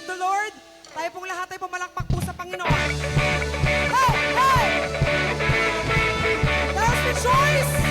worship the Lord. Tayo pong lahat ay pumalakpak po sa Panginoon. Hey! Hey! Let us rejoice!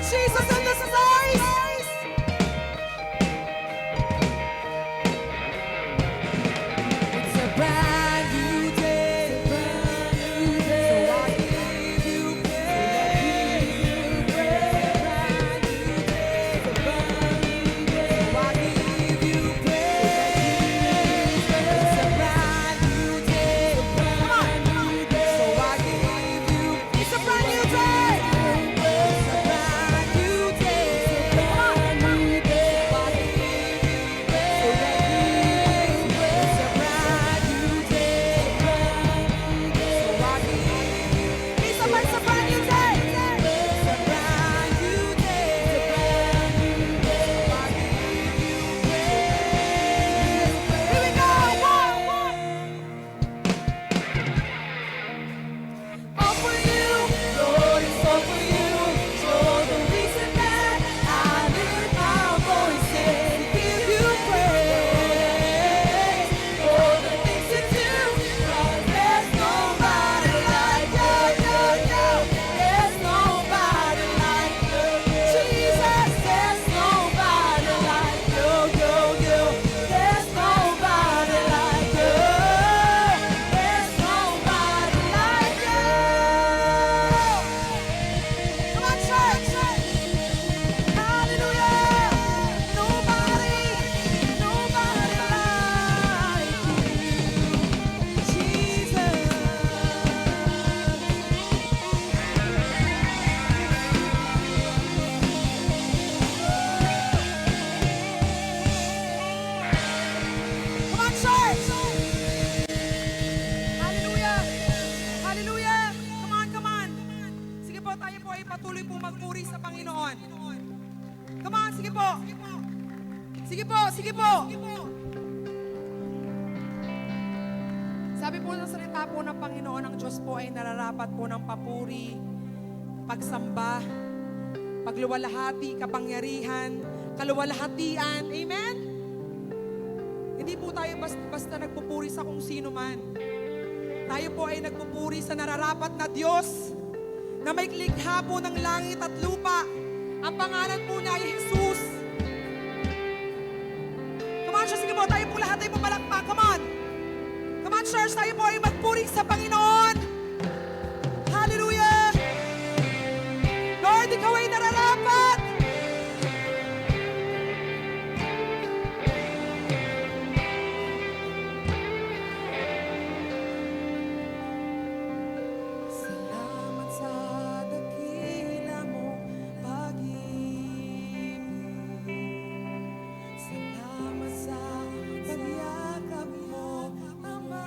Lord Jesus in this place. It's a brand new day. So I give you praise. Brand new day. So I give you praise. It's a brand new day. Come on. So I give you. It's a brand new day. It's a brand new day. Come on. So I give you praise. It's a brand new day. So I give you. It's a brand new day. It's a brand new day. So I give you praise. Here we go. One. All for you, Lord, it's all for you. You're the reason that I lift my voice and give you praise for the things you do. 'Cause there's nobody like you. There's nobody like you. Jesus, there's nobody like you. There's nobody like you. There's nobody like you. Come on, church. Hallelujah. Nobody like you, Jesus. Come on, church. Hallelujah. Hallelujah. Come on. Sige po, tayo po ay patuloy po magpuri sa Panginoon. Come on, sige po. Sige po. Sabi po ng salita po ng Panginoon, ang Diyos po ay nararapat po ng papuri, pagsamba, pagluwalhati, kapangyarihan, kaluwalhatian. Amen? Hindi po tayo basta nagpupuri sa kung sino man. Tayo po ay nagpupuri sa nararapat na Diyos na may likha po ng langit at lupa. Ang pangalan po niya ay Jesus. Come on, church, sige po, tayo po lahat ay pumalakpak. Come on, church, tayo po ay magpuri sa Panginoon. Hallelujah! Lord, ikaw ay nararapat. Salamat sa dakila mong pag-ibig. Salamat sa pagyakap mo, Ama.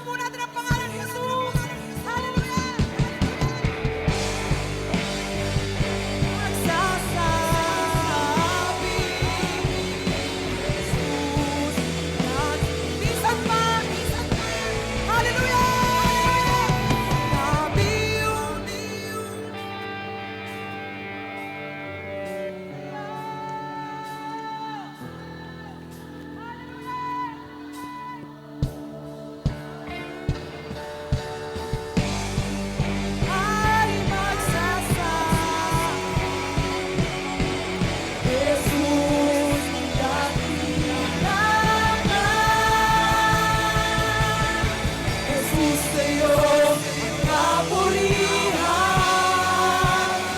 po natin ang pangalan ni Jesus. Hallelujah! Magsasabi, Jesus, minsan pa, hallelujah! Nabiyong ay magsasabi, Jesus, dakilangan. Jesus, sa'yo kapurihan,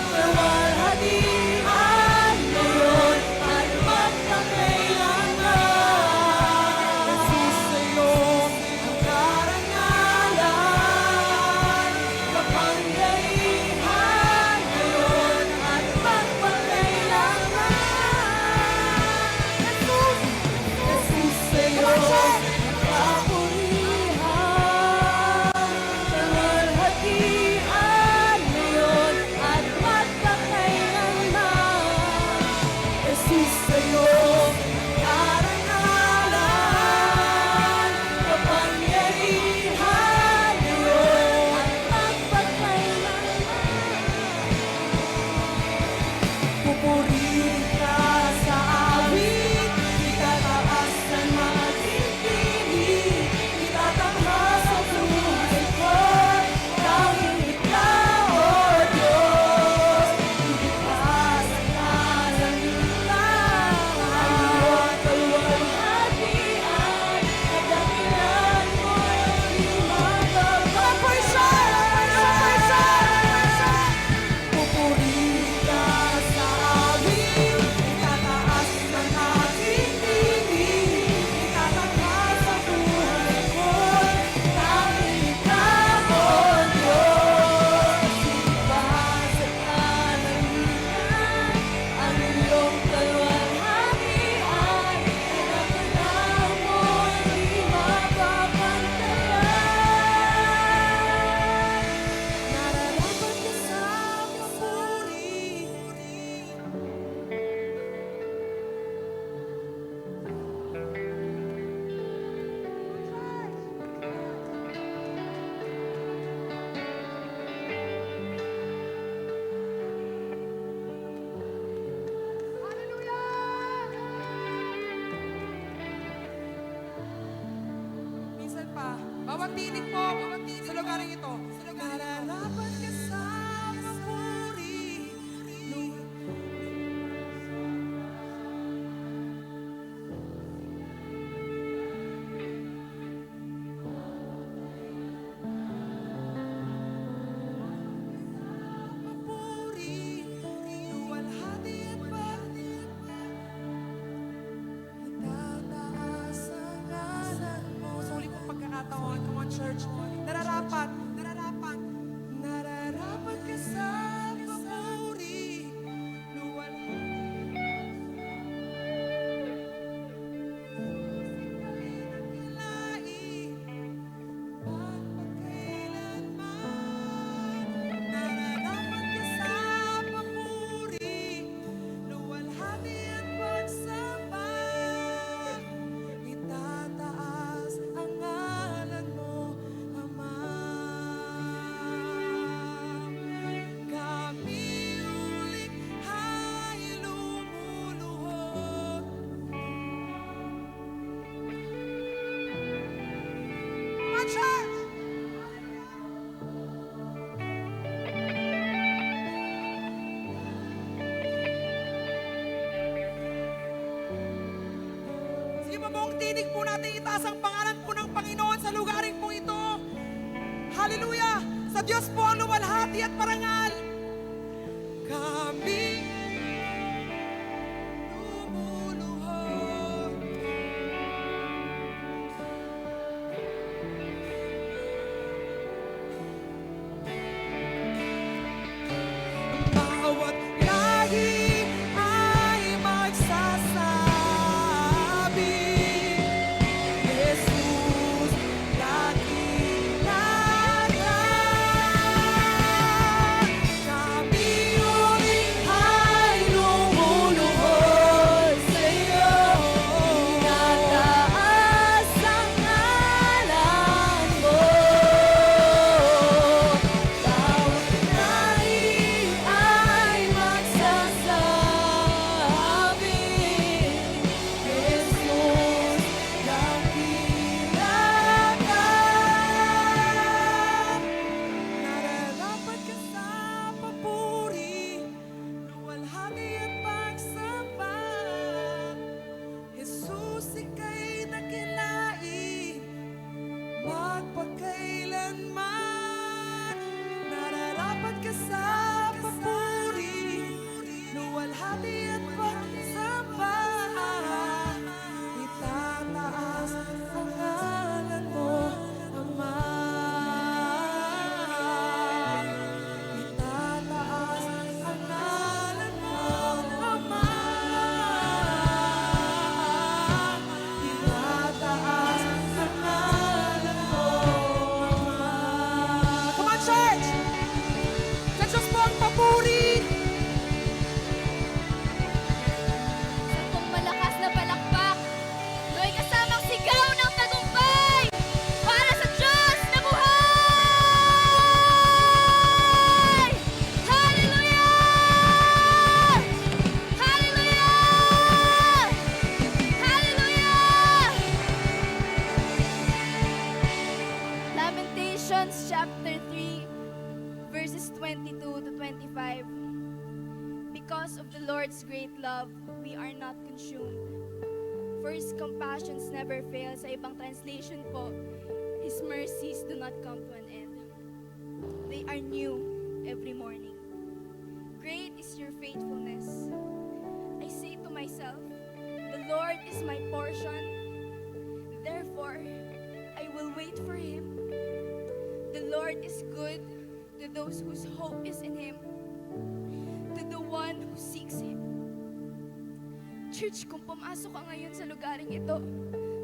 kawarhatian ngayon at magpakailanman. Jesus, sa'yo ang karangalan, kapangyarihan ngayon at magpakailanman. Jesus, Jesus, sa'yo ang kapurihan, kawarhatian ngayon at magpakailanman. Jesus, sa'yo karangalan, kapangyarihan ngayon at magpakailanman. Pupurihin ka sa awit, itataas ang mga tipilig, itatanghas ang buhay ko, dahil ikaw, O Diyos, iligtas ang kalangitan, ang iyong kaluwalhatian, kadakilan mo'y di mapapagpapasan. Pupurihin ka sa awit, itataas ang aking tinig, itatanghas ang buhay ko, dahil ikaw, O Diyos, iligtas ang kalangitan, ang iyong kaluwalhatian, kadakilan mo'y di mapapantayan. Nararapat ka sa papuri. Minsan pa, bawat tinig po sa lugaring ito. Nararapat ka sa papuri. Papuri, luwalhati at itataas ang ngalan mo. Sa uli pong pagkakataon, come on church, nararapat ka sa papuri, luwalhati, pagpakailanman. Nararapat ka sa papuri, luwalhati at pagsamba. Itataas ang ngalan mo, Ama. Kami ulikhay lumuluhod. Mga church! Sige po, buong tinig po natin itaas ang pangalan po ng Panginoon sa lugaring po ito. Hallelujah! Sa Diyos po ang luwalhati at parangal. Kami lumuluhod. Bawat lahi ay magsasabi, Jesus, dakilangan. chapter 3, verses 22 to 25. Because of the Lord's great love, we are not consumed. For His compassions never fail. Sa ibang translation po, His mercies do not come to an end. They are new every morning. Great is your faithfulness. I say to myself, the Lord is my portion. Therefore, I will wait for Him. The Lord is good to those whose hope is in Him, to the one who seeks Him. Church, kung pumasok ka ngayon sa lugaring ito,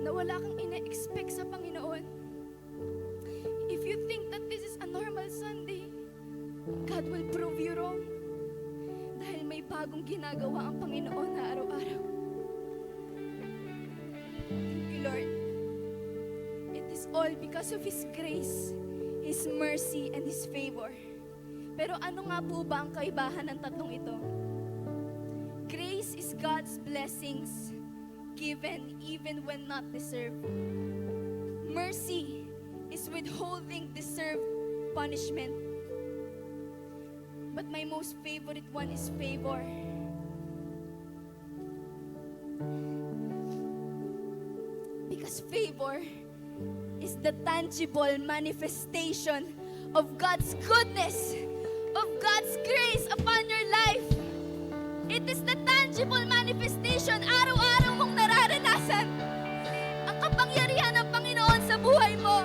na wala kang ina-expect sa Panginoon, if you think that this is a normal Sunday, God will prove you wrong. Dahil may bagong ginagawa ang Panginoon na araw-araw. Thank you, Lord. It is all because of His grace, His mercy, and His favor. Pero ano nga po ba ang kaibahan ng tatlong ito? Grace is God's blessings given even when not deserved. Mercy is withholding deserved punishment. But my most favorite one is favor. Because favor is the tangible manifestation of God's goodness, of God's grace upon your life. It is the tangible manifestation, araw-araw mong nararanasan ang kapangyarihan ng Panginoon sa buhay mo.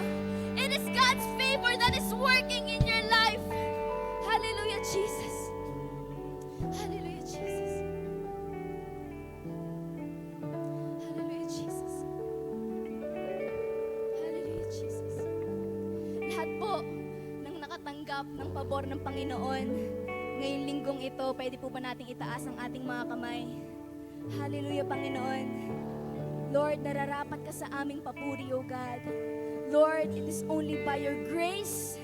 It is God's favor that is working in your life. Hallelujah, Jesus. Hallelujah, Jesus. Hallelujah, Jesus. Hallelujah, Jesus. Lahat po ng nakatanggap ng pabor ng Panginoon, ngayong linggong ito, pwede po ba nating itaas ang ating mga kamay? Hallelujah, Panginoon. Lord, nararapat ka sa aming papuri, O God. Lord, it is only by your grace,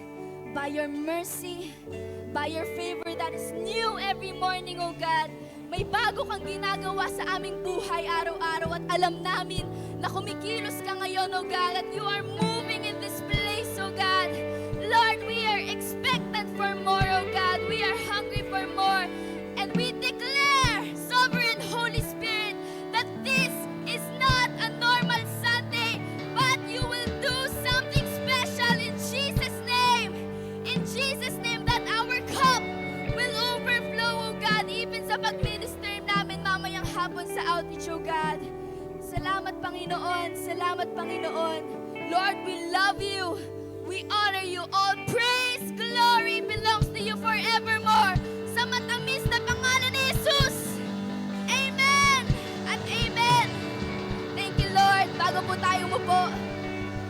by your mercy, by your favor that is new every morning, O God. May bago kang ginagawa sa aming buhay araw-araw at alam namin na kumikilos ka ngayon, O God, at you are moving in this place, O God. Lord, we are expectant for more, O God. We are hungry for more. And we declare, Sovereign Holy Spirit, that this is not a normal Sunday, but you will do something special in Jesus' name. In Jesus' name, that our cup will overflow, O God, even sa pag-minister namin mamayang hapon sa outreach, O God. Salamat, Panginoon. Salamat, Panginoon. Lord, we love you. We honor you. All praise, glory belongs to you forevermore. Sa matamis na pangalan ni Jesus. Amen at amen. Thank you, Lord. Bago po tayo umupo,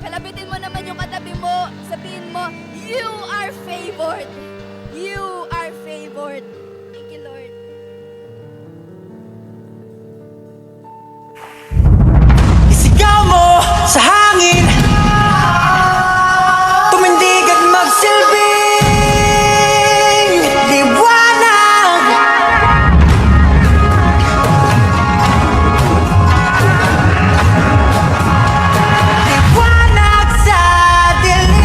kalabitin mo naman yung katabi mo. Sabihin mo, you are favored. You are favored. Thank you, Lord. Isigaw mo sa hangin, tumindig at magsilbing liwanag. Liwanag sa dilim.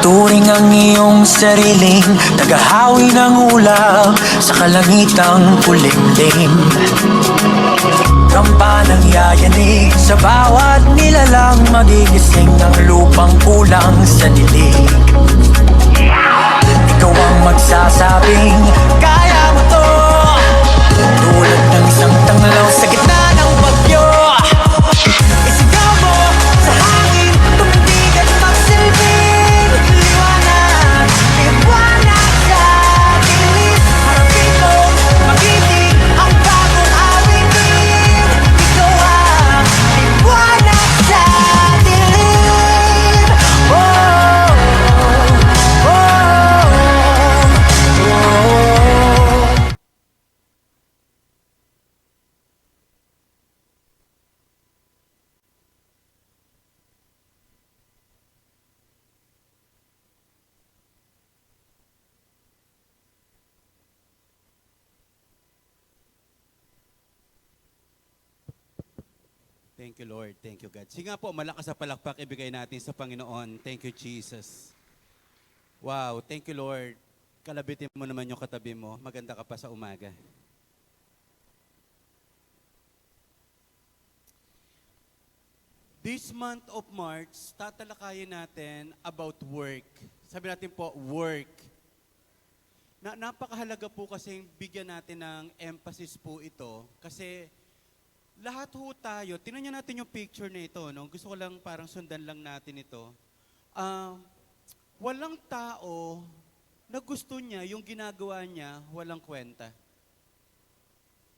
Turing ang iyong sariling naghahawi ng ulap sa kalangitang kulimlim. Kampanang yayanig sa bawat nilalang, magigising ang lupang kulang sa dilig. Ikaw ang magsasabing kaya mo to, tulad ng isang tanglaw sa gitna ng bagyo. Isigaw mo sa hangin, tumindig at magsilbing liwanag. Liwanag sa dilim, harapin mo, magiting ang bagong awitin. Ikaw ang liwanag sa dilim. Oh, oh, oh, oh. Thank you, Lord. Thank you, God. Sige nga po, malakas na palakpak ibigay natin sa Panginoon. Thank you, Jesus. Wow, thank you, Lord. Kalabitin mo naman yung katabi mo. Maganda ka pa sa umaga. This month of March, tatalakayin natin about work. Sabi natin po, work. Napakahalaga po kasi bigyan natin ng emphasis po ito kasi lahat ho tayo, tingnan niyo natin yung picture na ito, no? Gusto ko lang parang sundan lang natin ito. Walang tao na gusto niya yung ginagawa niya walang kwenta.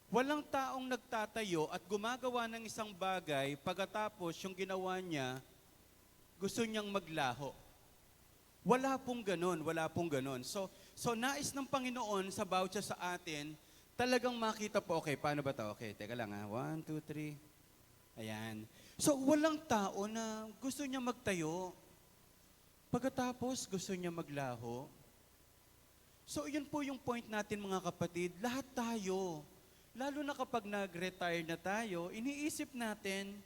Walang taong nagtatayo at gumagawa ng isang bagay pagkatapos yung ginawa niya gusto niyang maglaho. Wala pong ganon, wala pong ganon. So nais ng Panginoon sa bawat sa atin, talagang makita po, okay, paano ba to? Okay, teka lang ha. 1, 2, 3. Ayan. So walang tao na gusto niya magtayo. Pagkatapos gusto niya maglaho. So yun po yung point natin mga kapatid. Lahat tayo, lalo na kapag nag-retire na tayo, iniisip natin,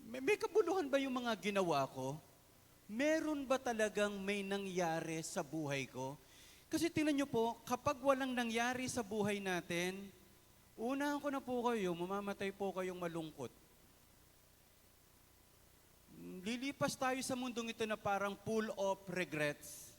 may kabuluhan ba yung mga ginawa ko? Meron ba talagang may nangyari sa buhay ko? Kasi tingnan nyo po, kapag walang nangyari sa buhay natin, unahan ko na po kayo, mamamatay po kayong malungkot. Lilipas tayo sa mundong ito na parang full of regrets.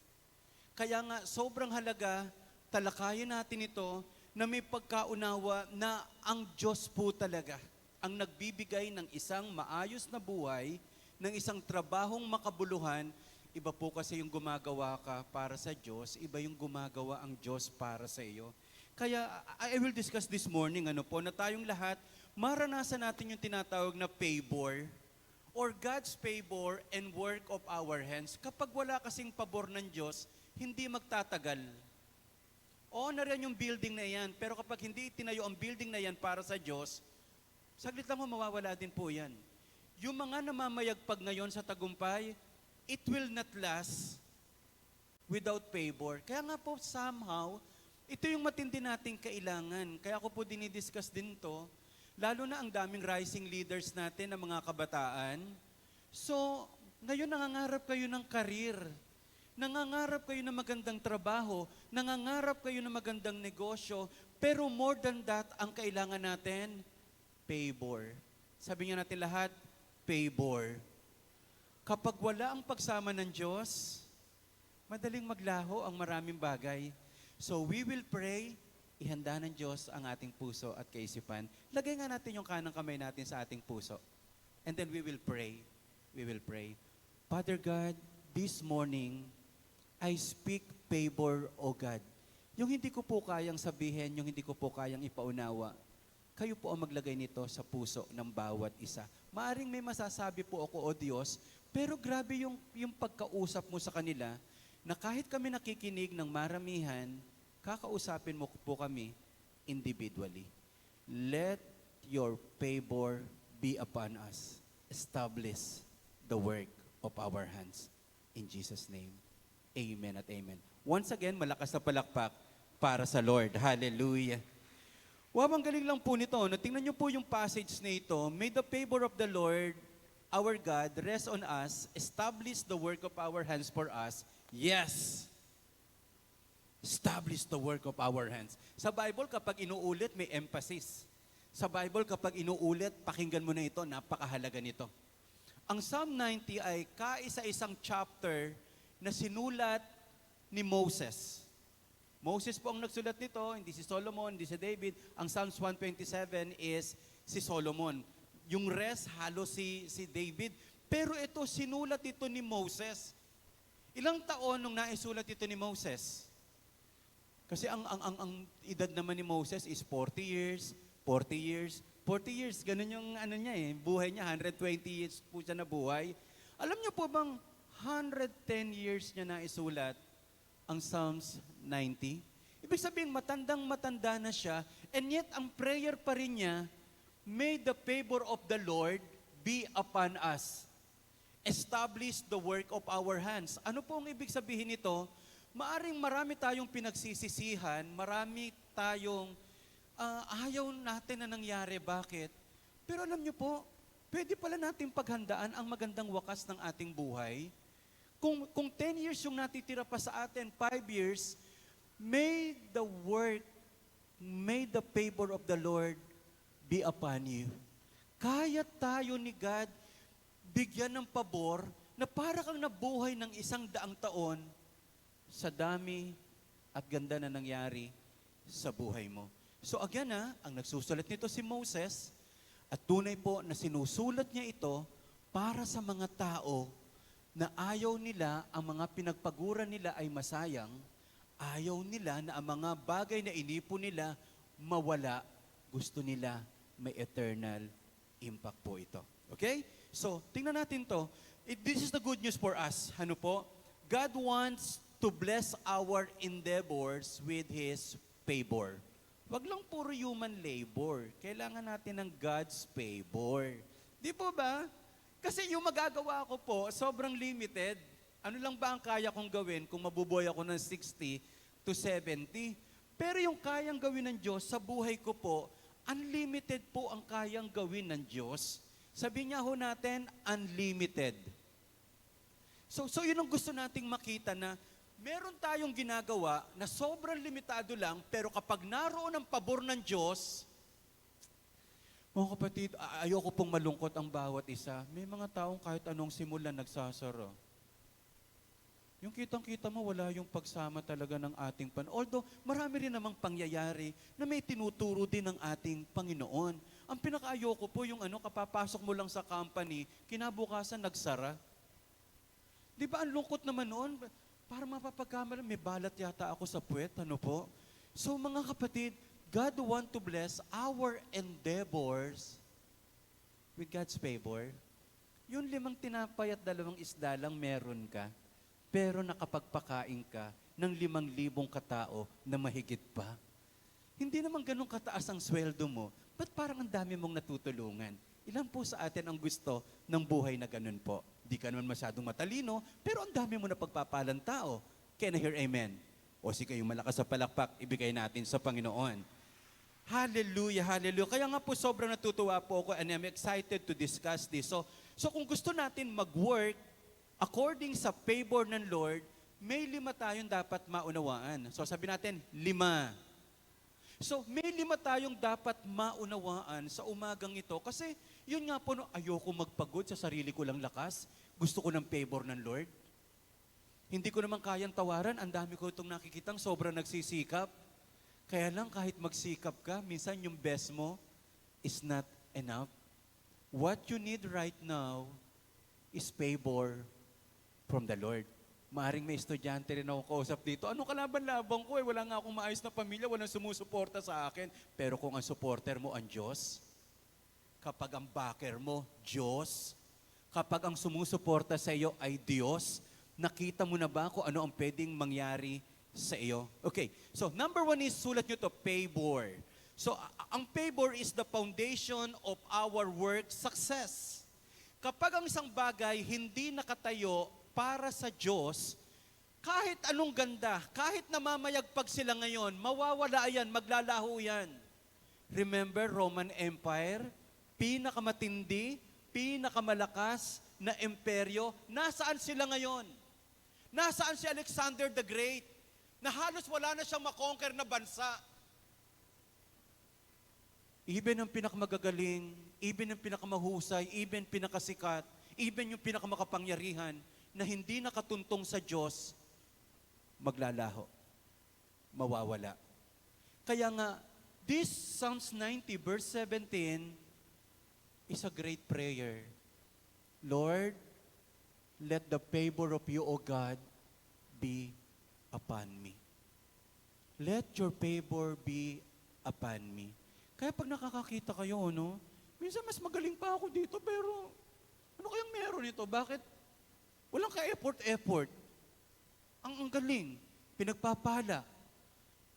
Kaya nga, sobrang halaga, talakayin natin ito, na may pagkaunawa na ang Diyos po talaga ang nagbibigay ng isang maayos na buhay, ng isang trabahong makabuluhan. Iba po kasi yung gumagawa ka para sa Diyos, iba yung gumagawa ang Diyos para sa iyo. Kaya I will discuss this morning na tayong lahat, maranasan natin yung tinatawag na favor or God's favor and work of our hands. Kapag wala kasing pabor ng Diyos, hindi magtatagal. Oo, nariyan yung building na yan, pero kapag hindi itinayo ang building na yan para sa Diyos, saglit lang mawawala din po yan. Yung mga namamayagpag ngayon sa tagumpay, it will not last without favor. Kaya nga po, somehow, ito yung matindi nating kailangan. Kaya ako po dinidiscuss din to, lalo na ang daming rising leaders natin ng mga kabataan. So, ngayon nangangarap kayo ng karir. Nangangarap kayo ng magandang trabaho, nangangarap kayo ng magandang negosyo, pero more than that, ang kailangan natin, favor. Sabi nga natin lahat, favor. Kapag wala ang pagsama ng Diyos, madaling maglaho ang maraming bagay. So we will pray, ihanda ng Diyos ang ating puso at kaisipan. Lagay nga natin yung kanang kamay natin sa ating puso. And then we will pray. We will pray. Father God, this morning, I speak favor, O God. Yung hindi ko po kayang sabihin, yung hindi ko po kayang ipaunawa, kayo po ang maglagay nito sa puso ng bawat isa. Maaring may masasabi po ako, O Diyos, pero grabe yung pagkausap mo sa kanila na kahit kami nakikinig ng maramihan, kakausapin mo po kami individually. Let your favor be upon us. Establish the work of our hands. In Jesus' name. Amen at amen. Once again, malakas na palakpak para sa Lord. Hallelujah. Wow, ang galing lang po nito. No? Tingnan niyo po yung passage na ito. May the favor of the Lord, our God, rest on us, establish the work of our hands for us. Yes. Establish the work of our hands. Sa Bible, kapag inuulit, may emphasis. Sa Bible, kapag inuulit, pakinggan mo na ito, napakahalaga nito. Ang Psalm 90 ay kaisa-isang chapter na sinulat ni Moses. Moses po ang nagsulat nito, hindi si Solomon, hindi si David. Ang Psalms 127 is si Solomon. Yung rest, halos si David. Pero ito, sinulat ito ni Moses. Ilang taon nung naisulat ito ni Moses? Kasi ang edad naman ni Moses is 40 years, 40 years, 40 years. Ganun yung niya buhay niya, 120 years po siya na buhay. Alam niyo po bang 110 years niya na isulat ang Psalms 90? Ibig sabihin, matandang-matanda na siya, and yet ang prayer pa rin niya, may the favor of the Lord be upon us. Establish the work of our hands. Ano po ang ibig sabihin nito? Maaring marami tayong pinagsisisihan, marami tayong ayaw natin na nangyari. Bakit? Pero alam niyo po, pwede pala natin paghandaan ang magandang wakas ng ating buhay. Kung 10 years yung natitira pa sa atin, 5 years, may the work, may the favor of the Lord be upon you. Kaya tayo ni God bigyan ng pabor na para kang nabuhay ng 100 taon sa dami at ganda na nangyari sa buhay mo. So again ang nagsusulat nito si Moses at tunay po na sinusulat niya ito para sa mga tao na ayaw nila ang mga pinagpaguran nila ay masayang, ayaw nila na ang mga bagay na inipon nila mawala, gusto nila may eternal impact po ito. Okay? So, tingnan natin to. This is the good news for us. Ano po? God wants to bless our endeavors with His favor. Wag lang puro human labor. Kailangan natin ng God's favor. Di po ba? Kasi yung magagawa ko po, sobrang limited. Ano lang ba ang kaya kong gawin kung mabubuhay ako ng 60 to 70? Pero yung kayang gawin ng Diyos sa buhay ko po, unlimited po ang kayang gawin ng Diyos. Sabi niya ho natin, unlimited. So yun ang gusto nating makita na meron tayong ginagawa na sobrang limitado lang, pero kapag naroon ang pabor ng Diyos, mga kapatid, ayoko pong malungkot ang bawat isa. May mga taong kahit anong simulan nagsasara. Yung kitang-kita mo, wala yung pagsama talaga ng ating Although, marami rin namang pangyayari na may tinuturo din ng ating Panginoon. Ang pinakaayoko po yung kapapasok mo lang sa company, kinabukasan nagsara. Di ba ang lungkot naman noon? Para mapapagkamala, may balat yata ako sa puwet, ano po? So mga kapatid, God want to bless our endeavors with God's favor. Yung 5 tinapay at 2 isda lang meron ka, pero nakapagpakain ka ng 5,000 katao na mahigit pa. Hindi naman ganun kataas ang sweldo mo, ba't parang ang dami mong natutulungan? Ilan po sa atin ang gusto ng buhay na ganun po? Di ka naman masyadong matalino, pero ang dami mo na pagpapalang tao. Can I hear amen? O sige, yung malakas sa palakpak, ibigay natin sa Panginoon. Hallelujah, hallelujah. Kaya nga po sobrang natutuwa po ako and I'm excited to discuss this. So kung gusto natin mag-work according sa favor ng Lord, may 5 tayong dapat maunawaan. So sabi natin, 5. So may 5 tayong dapat maunawaan sa umagang ito kasi yun nga po, ayoko magpagod sa sarili ko lang lakas. Gusto ko ng favor ng Lord. Hindi ko naman kayang tawaran. Ang dami ko itong nakikitang sobrang nagsisikap. Kaya lang kahit magsikap ka, minsan yung best mo is not enough. What you need right now is favor from the Lord. Maaring may estudyante rin ako kausap dito. Ano kalaban-labang ko Wala nga akong maayos na pamilya, walang sumusuporta sa akin. Pero kung ang supporter mo ang Diyos, kapag ang backer mo, Diyos, kapag ang sumusuporta sa iyo ay Diyos, nakita mo na ba kung ano ang pwedeng mangyari sa iyo? Okay, so number 1 is, sulat nyo to, favor. So, ang favor is the foundation of our work success. Kapag ang isang bagay hindi nakatayo para sa Diyos, kahit anong ganda, kahit namamayagpag sila ngayon, mawawala yan, maglalaho yan. Remember Roman Empire? Pinakamatindi, pinakamalakas na imperyo, nasaan sila ngayon? Nasaan si Alexander the Great? Na halos wala na siyang makonquer na bansa. Even ang pinakamagagaling, even ang pinakamahusay, even pinakasikat, even yung pinakamakapangyarihan, na hindi nakatuntong sa Diyos, maglalaho, mawawala. Kaya nga, this Psalms 90 verse 17 is a great prayer. Lord, let the favor of you, O God, be upon me. Let your favor be upon me. Kaya pag nakakakita kayo, minsan mas magaling pa ako dito, pero ano kayang meron ito? Bakit? Walang ka-effort. Ang galing, pinagpapala.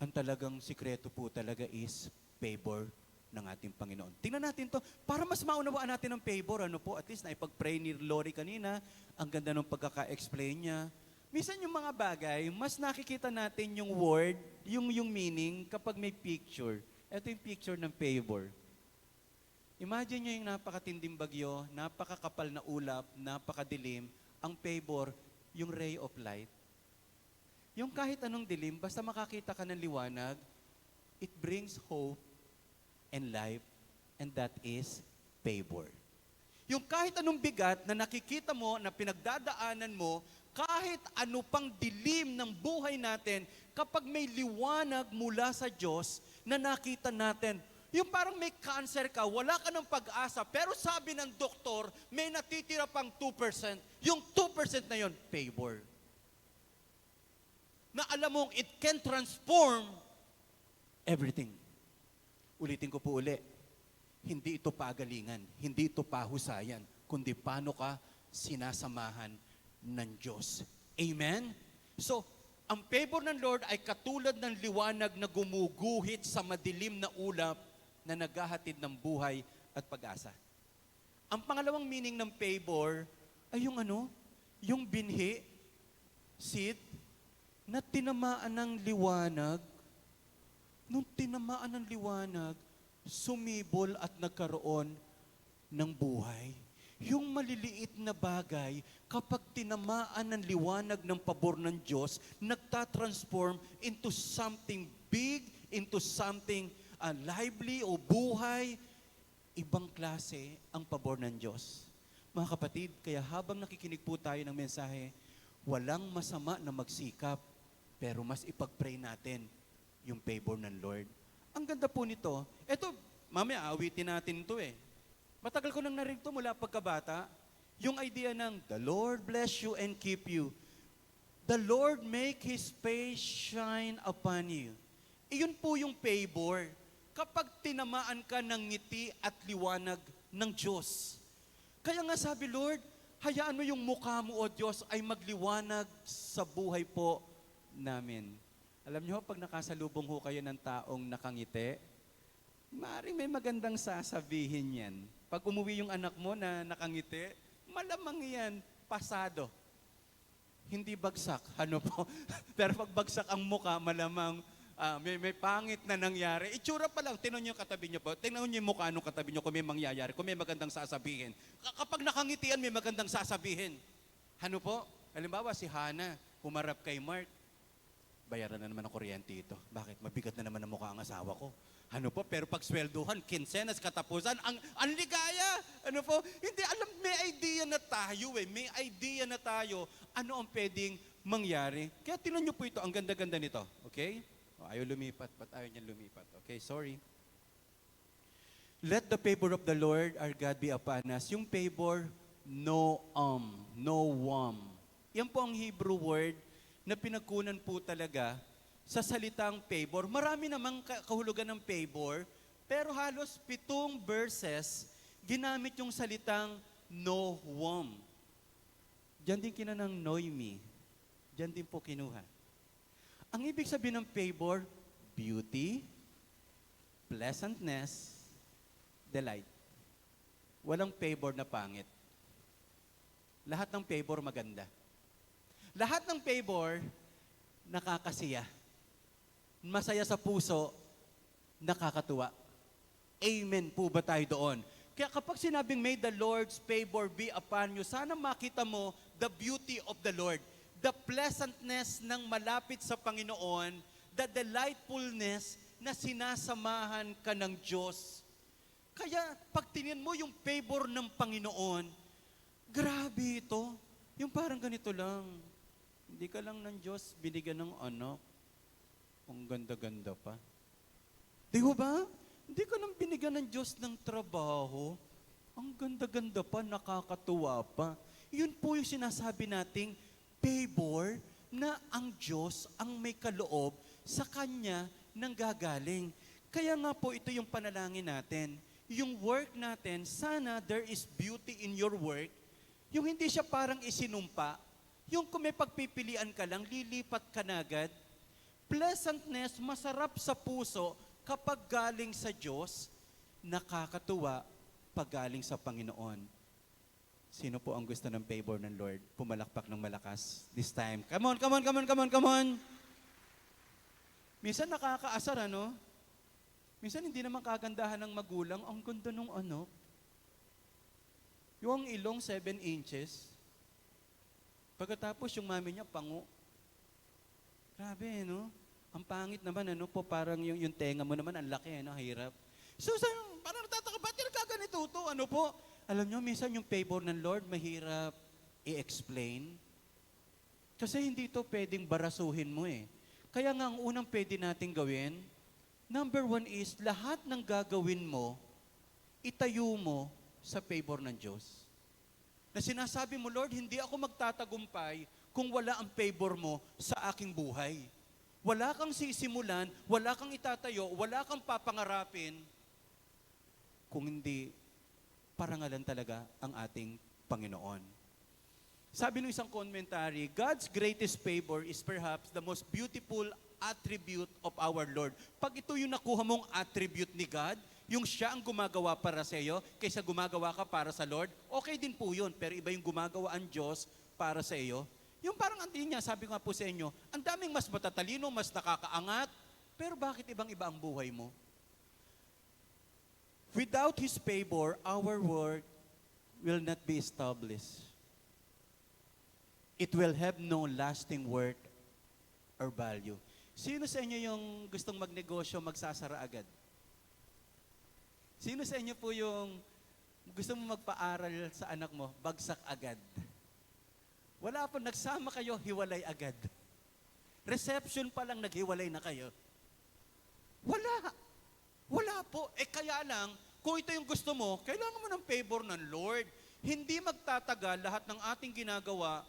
Ang talagang sikreto po talaga is favor ng ating Panginoon. Tingnan natin to para mas maunawaan natin ang favor. At least na ipag-pray ni Lori kanina, ang ganda ng pagkaka-explain niya. Minsan yung mga bagay, mas nakikita natin yung word, yung meaning kapag may picture. Ito yung picture ng favor. Imagine nyo yung napakatinding bagyo, napakakapal na ulap, napakadilim, ang favor, yung ray of light. Yung kahit anong dilim, basta makakita ka ng liwanag, it brings hope and life, and that is favor. Yung kahit anong bigat na nakikita mo, na pinagdadaanan mo, kahit ano pang dilim ng buhay natin, kapag may liwanag mula sa Diyos na nakita natin, yung parang may cancer ka, wala ka ng pag-asa, pero sabi ng doktor, may natitira pang 2%. Yung 2% na yon, favor. Na alam mong it can transform everything. Ulitin ko po uli, hindi ito pagalingan, hindi ito pahusayan, kundi paano ka sinasamahan ng Diyos. Amen? So, ang favor ng Lord ay katulad ng liwanag na gumuguhit sa madilim na ulap na naghahatid ng buhay at pag-asa. Ang pangalawang meaning ng favor ay yung yung binhi, seed, na tinamaan ng liwanag. Nung tinamaan ng liwanag, sumibol at nagkaroon ng buhay. Yung maliliit na bagay, kapag tinamaan ng liwanag ng pabor ng Diyos, nagtatransform into something big, into something lively o buhay, ibang klase ang pabor ng Diyos. Mga kapatid, kaya habang nakikinig po tayo ng mensahe, walang masama na magsikap, pero mas ipag-pray natin yung favor ng Lord. Ang ganda po nito, eto, mamaya awitin natin ito eh. Matagal ko nang narinig ito mula pagkabata, yung idea ng, the Lord bless you and keep you. The Lord make His face shine upon you. Iyon po yung favor. Kapag tinamaan ka ng ngiti at liwanag ng Diyos. Kaya nga sabi, Lord, hayaan mo yung mukha mo, O Diyos, ay magliwanag sa buhay po namin. Alam niyo, pag nakasalubong ho kayo ng taong nakangiti, maaaring may magandang sasabihin yan. Pag umuwi yung anak mo na nakangiti, malamang yan, pasado. Hindi bagsak, ano po? Pero pag bagsak ang mukha, malamang may pangit na nangyari. Itsura pa lang, tinan niyo yung katabi niyo po. Tingnan niyo yung mukha nung katabi niyo kung may mangyayari, kung may magandang sasabihin. Kapag nakangitian, may magandang sasabihin. Ano po? Halimbawa, si Hana, humarap kay Mark. Bayaran na naman ang kuryente ito. Bakit? Mabigat na naman ang mukha ang asawa ko. Ano po? Pero pag swelduhan, kinsenas, katapusan, ang ligaya. Ano po? Hindi, alam, may idea na tayo eh. May idea na tayo ano ang pwedeng mangyari. Kaya tinan niyo po ito, ang ganda-ganda nito. Okay? Ayaw lumipat, ba't ayaw niya lumipat? Okay, sorry. Let the favor of the Lord our God be upon us. Yung favor, no Yan po ang Hebrew word na pinagkunan po talaga sa salitang favor. Marami namang kahulugan ng favor, pero halos 7 verses ginamit yung salitang no-wom. Diyan din kinanang noemi. Diyan din po kinuha. Ang ibig sabihin ng favor, beauty, pleasantness, delight. Walang favor na pangit. Lahat ng favor maganda. Lahat ng favor nakakasiya. Masaya sa puso, nakakatuwa. Amen po ba tayo doon? Kaya kapag sinabing may the Lord's favor be upon you, sana makita mo the beauty of the Lord. The pleasantness ng malapit sa Panginoon, the delightfulness na sinasamahan ka ng Diyos. Kaya pag tingin mo yung favor ng Panginoon, grabe ito. Yung parang ganito lang. Hindi ka lang ng Diyos binigyan ng anak. Ang ganda-ganda pa. Di ba? Hindi ka lang binigyan ng Diyos ng trabaho. Ang ganda-ganda pa, nakakatuwa pa. Yun po yung sinasabi nating favor na ang Diyos ang may kaloob sa Kanya nang gagaling. Kaya nga po ito yung panalangin natin. Yung work natin, sana there is beauty in your work. Yung hindi siya parang isinumpa. Yung kung may pagpipilian ka lang, lilipat ka na agad. Pleasantness, masarap sa puso kapag galing sa Diyos, nakakatuwa pag galing sa Panginoon. Sino po ang gusto ng favor ng Lord? Pumalakpak ng malakas this time. Come on, come on, come on, come on, come on. Minsan nakakaasar, ano? Minsan hindi naman kagandahan ng magulang, ang ganda nung anak. Yung ilong 7 inches. Pagkatapos yung mami niya, pango. Grabe, no? Ang pangit naman, ano po, parang yung tenga mo naman, ang laki, ano, hirap. So, parang natataka, ba't yung kaganito to? Ano po? Alam nyo, minsan yung favor ng Lord, mahirap i-explain. Kasi hindi to pwedeng barasuhin mo eh. Kaya nga, ang unang pwede nating gawin, number 1 is, lahat ng gagawin mo, itayo mo sa favor ng Diyos. Na sinasabi mo, Lord, hindi ako magtatagumpay kung wala ang favor mo sa aking buhay. Wala kang sisimulan, wala kang itatayo, wala kang papangarapin, kung hindi parangalan talaga ang ating Panginoon. Sabi ng isang commentary, God's greatest favor is perhaps the most beautiful attribute of our Lord. Pag ito yung nakuha mong attribute ni God, yung siya ang gumagawa para sa iyo, kaysa gumagawa ka para sa Lord, okay din po yun, pero iba yung gumagawa ang Diyos para sa iyo. Yung parang niya, sabi ko nga po sa inyo, ang daming mas matatalino, mas nakakaangat, pero bakit ibang-iba ang buhay mo? Without His favor, our work will not be established. It will have no lasting worth or value. Sino sa inyo yung gustong magnegosyo, magsasara agad? Sino sa inyo po yung gusto mo magpaaral sa anak mo, bagsak agad? Wala po, nagsama kayo, hiwalay agad. Reception pa lang, naghiwalay na kayo. Wala. Wala po. Kaya lang, kung ito yung gusto mo, kailangan mo ng favor ng Lord. Hindi magtatagal lahat ng ating ginagawa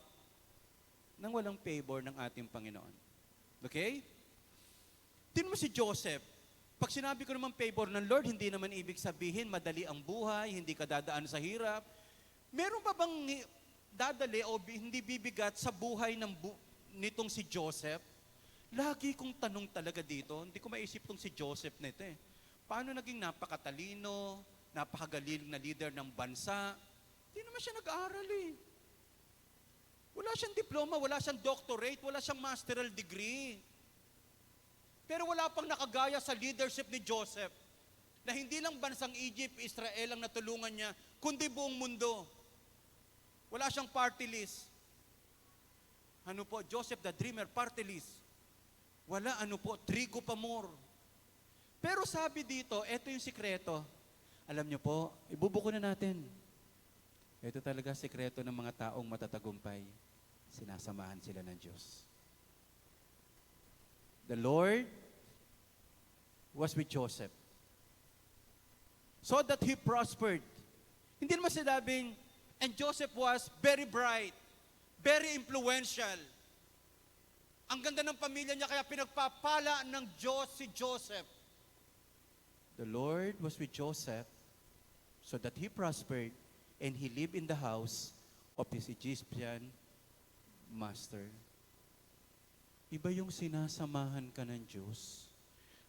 nang walang favor ng ating Panginoon. Okay? Tingnan mo si Joseph. Pag sinabi ko naman favor ng Lord, hindi naman ibig sabihin madali ang buhay, hindi ka dadaan sa hirap. Meron pa bang dadali o hindi bibigat sa buhay nitong si Joseph? Lagi kong tanong talaga dito, hindi ko maisip tong si Joseph na ito eh. Paano naging napakatalino, napakagaling na leader ng bansa? Hindi naman siya nag-aaral eh. Wala siyang diploma, wala siyang doctorate, wala siyang masteral degree. Pero wala pang nakagaya sa leadership ni Joseph na hindi lang bansang Egypt, Israel ang natulungan niya, kundi buong mundo. Wala siyang party list. Ano po, Joseph the Dreamer, party list. Wala, ano po, trigo pa more. Pero sabi dito, ito yung sikreto. Alam niyo po, ibubuko na natin. Ito talaga sikreto ng mga taong matatagumpay. Sinasamahan sila ng Diyos. The Lord was with Joseph so that he prospered. Hindi naman sinabing, and Joseph was very bright, very influential. Ang ganda ng pamilya niya, kaya pinagpapala ng Diyos si Joseph. The Lord was with Joseph so that he prospered and he lived in the house of his Egyptian master. Iba yung sinasamahan ka ng Diyos.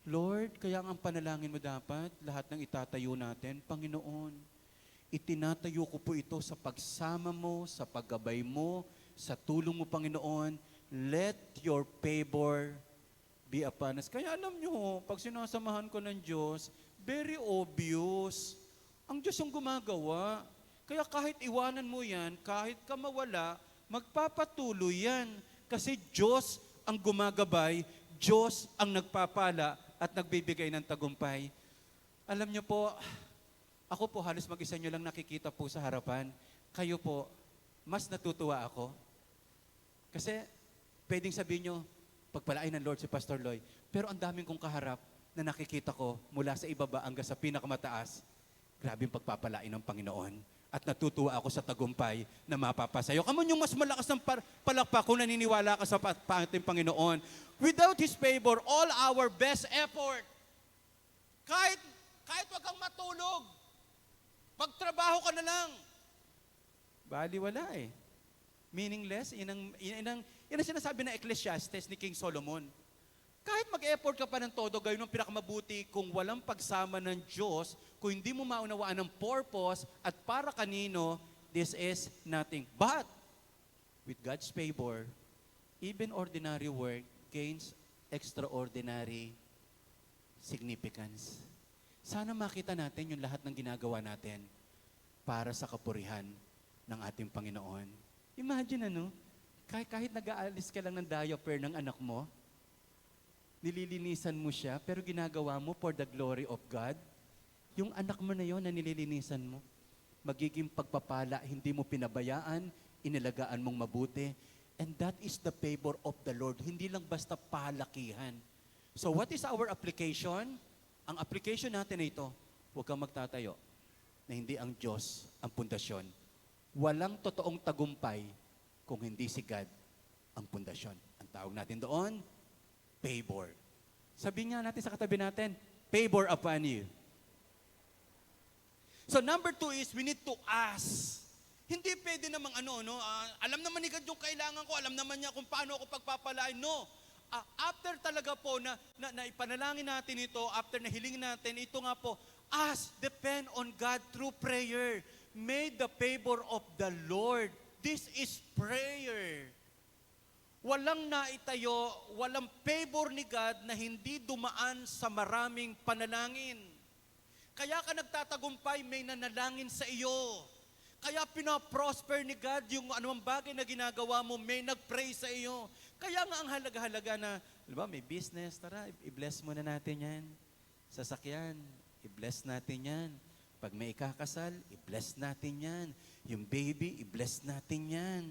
Lord, kaya ang panalangin mo dapat, lahat ng itatayo natin, Panginoon, itinatayo ko po ito sa pagsama mo, sa paggabay mo, sa tulong mo, Panginoon. Let your favor be upon us. Kaya alam nyo, pag sinasamahan ko ng Diyos, very obvious. Ang Diyos yung gumagawa. Kaya kahit iwanan mo yan, kahit ka mawala, magpapatuloy yan. Kasi Diyos ang gumagabay, Diyos ang nagpapala at nagbibigay ng tagumpay. Alam niyo po, ako po halos mag-isa niyo lang nakikita po sa harapan. Kayo po, mas natutuwa ako. Kasi pwedeng sabihin niyo, pagpalain ng Lord si Pastor Loy, pero ang daming kong kaharap na nakikita ko mula sa ibaba hanggang sa pinakamataas, grabe yung pagpapalain ng Panginoon. At natutuwa ako sa tagumpay na mapapasayo. Kamon yung mas malakas ng palakpak kung naniniwala ka sa ating Panginoon. Without His favor, all our best effort, kahit wag kang matulog, magtrabaho ka na lang. Bali wala eh. Meaningless, yun ang sinasabi ng Ecclesiastes ni King Solomon. Kahit mag-effort ka pa ng todo, gawin ang pinakamabuti kung walang pagsama ng Diyos, kung hindi mo maunawaan ng purpose at para kanino, this is nothing. But, with God's favor, even ordinary work gains extraordinary significance. Sana makita natin yung lahat ng ginagawa natin para sa kapurihan ng ating Panginoon. Imagine kahit nag-aalis ka lang ng diaper ng anak mo, nililinisan mo siya, pero ginagawa mo for the glory of God. Yung anak mo na yon na nililinisan mo, magiging pagpapala, hindi mo pinabayaan, inilagaan mong mabuti. And that is the favor of the Lord. Hindi lang basta palakihan. So what is our application? Ang application natin na ito, huwag kang magtatayo na hindi ang Diyos ang pundasyon. Walang totoong tagumpay kung hindi si God ang pundasyon. Ang tawag natin doon, favor. Sabihin nga natin sa katabi natin, favor upon you. So number 2 is, we need to ask. Hindi pwede namang alam naman ni God yung kailangan ko, alam naman niya kung paano ako pagpapalain. No. After talaga po na ipanalangin natin ito, after na hilingin natin, ito nga po, ask, depend on God through prayer. May the favor of the Lord. This is prayer. Walang naitayo, walang favor ni God na hindi dumaan sa maraming panalangin. Kaya ka nagtatagumpay, may nanalangin sa iyo. Kaya pinaprosper ni God yung anumang bagay na ginagawa mo, may nagpray sa iyo. Kaya nga ang halaga-halaga na, may business, tara, i-bless muna natin yan. Sasakyan, i-bless natin yan. Pag may ikakasal, i-bless natin yan. Yung baby, i-bless natin yan.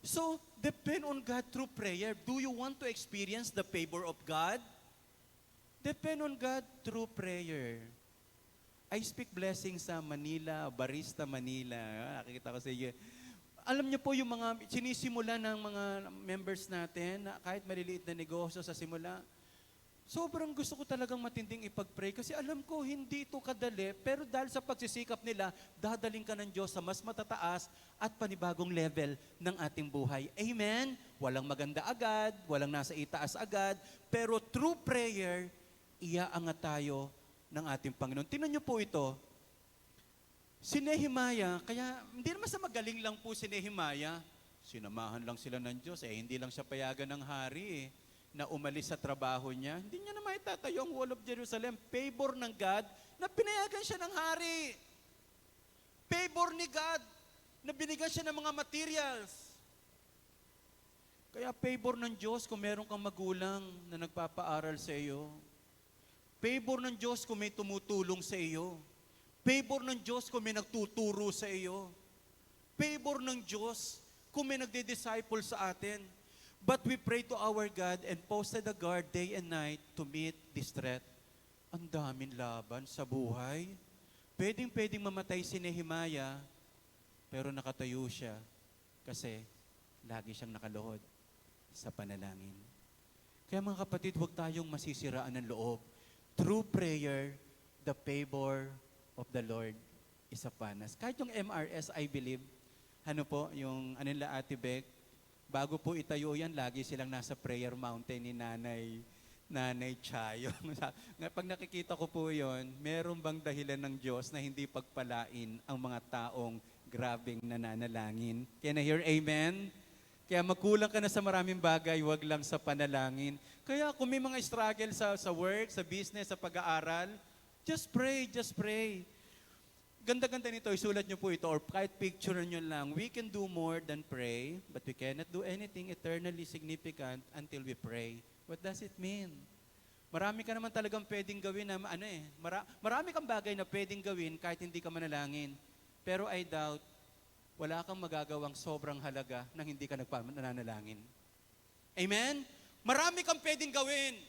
So, depend on God through prayer. Do you want to experience the favor of God? Depend on God through prayer. I speak blessings sa Manila, Barista Manila. Nakikita ko sa iyo. Alam niyo po yung mga sinisimula ng mga members natin, na kahit maliliit na negosyo sa simula, sobrang gusto ko talagang matinding ipag-pray kasi alam ko hindi ito kadali, pero dahil sa pagsisikap nila, dadaling ka ng Diyos sa mas matataas at panibagong level ng ating buhay. Amen? Walang maganda agad, walang nasa itaas agad, pero through prayer, iaangat tayo ng ating Panginoon. Tingnan niyo po ito. Si Nehemiah, kaya hindi naman sa magaling lang po si Nehemiah, sinamahan lang sila ng Diyos, hindi lang siya payagan ng hari na umalis sa trabaho niya. Hindi niya naman itatayo ang wall of Jerusalem. Favor ng God na pinayagan siya ng hari. Favor ni God na binigyan siya ng mga materials. Kaya favor ng Diyos kung meron kang magulang na nagpapaaral sa iyo. Favor ng Diyos kung may tumutulong sa iyo. Favor ng Diyos kung may nagtuturo sa iyo. Favor ng Diyos kung may nagdi-disciple sa atin. But we pray to our God and posted a guard day and night to meet this threat. Ang daming laban sa buhay. Pwedeng mamatay si Nehemiah, pero nakatayo siya kasi lagi siyang nakaluhod sa panalangin. Kaya mga kapatid, huwag tayong masisiraan ng loob. Through prayer, the favor of the Lord is upon us. Kahit yung MRS, I believe, yung nila Ate Beck, bago po itayo yan, lagi silang nasa prayer mountain ni Nanay Chayo. Pag nakikita ko po yon, meron bang dahilan ng Diyos na hindi pagpalain ang mga taong grabing nananalangin? Can I hear amen? Kaya magkulang ka na sa maraming bagay, wag lang sa panalangin. Kaya kung may mga struggle sa work, sa business, sa pag-aaral, just pray, just pray. Ganda-ganda nito, isulat nyo po ito, or kahit picture nyo lang, we can do more than pray, but we cannot do anything eternally significant until we pray. What does it mean? Marami ka naman talagang pwedeng gawin na, marami kang bagay na pwedeng gawin kahit hindi ka manalangin. Pero I doubt, wala kang magagawang sobrang halaga nang hindi ka nananalangin. Amen? Marami kang pwedeng gawin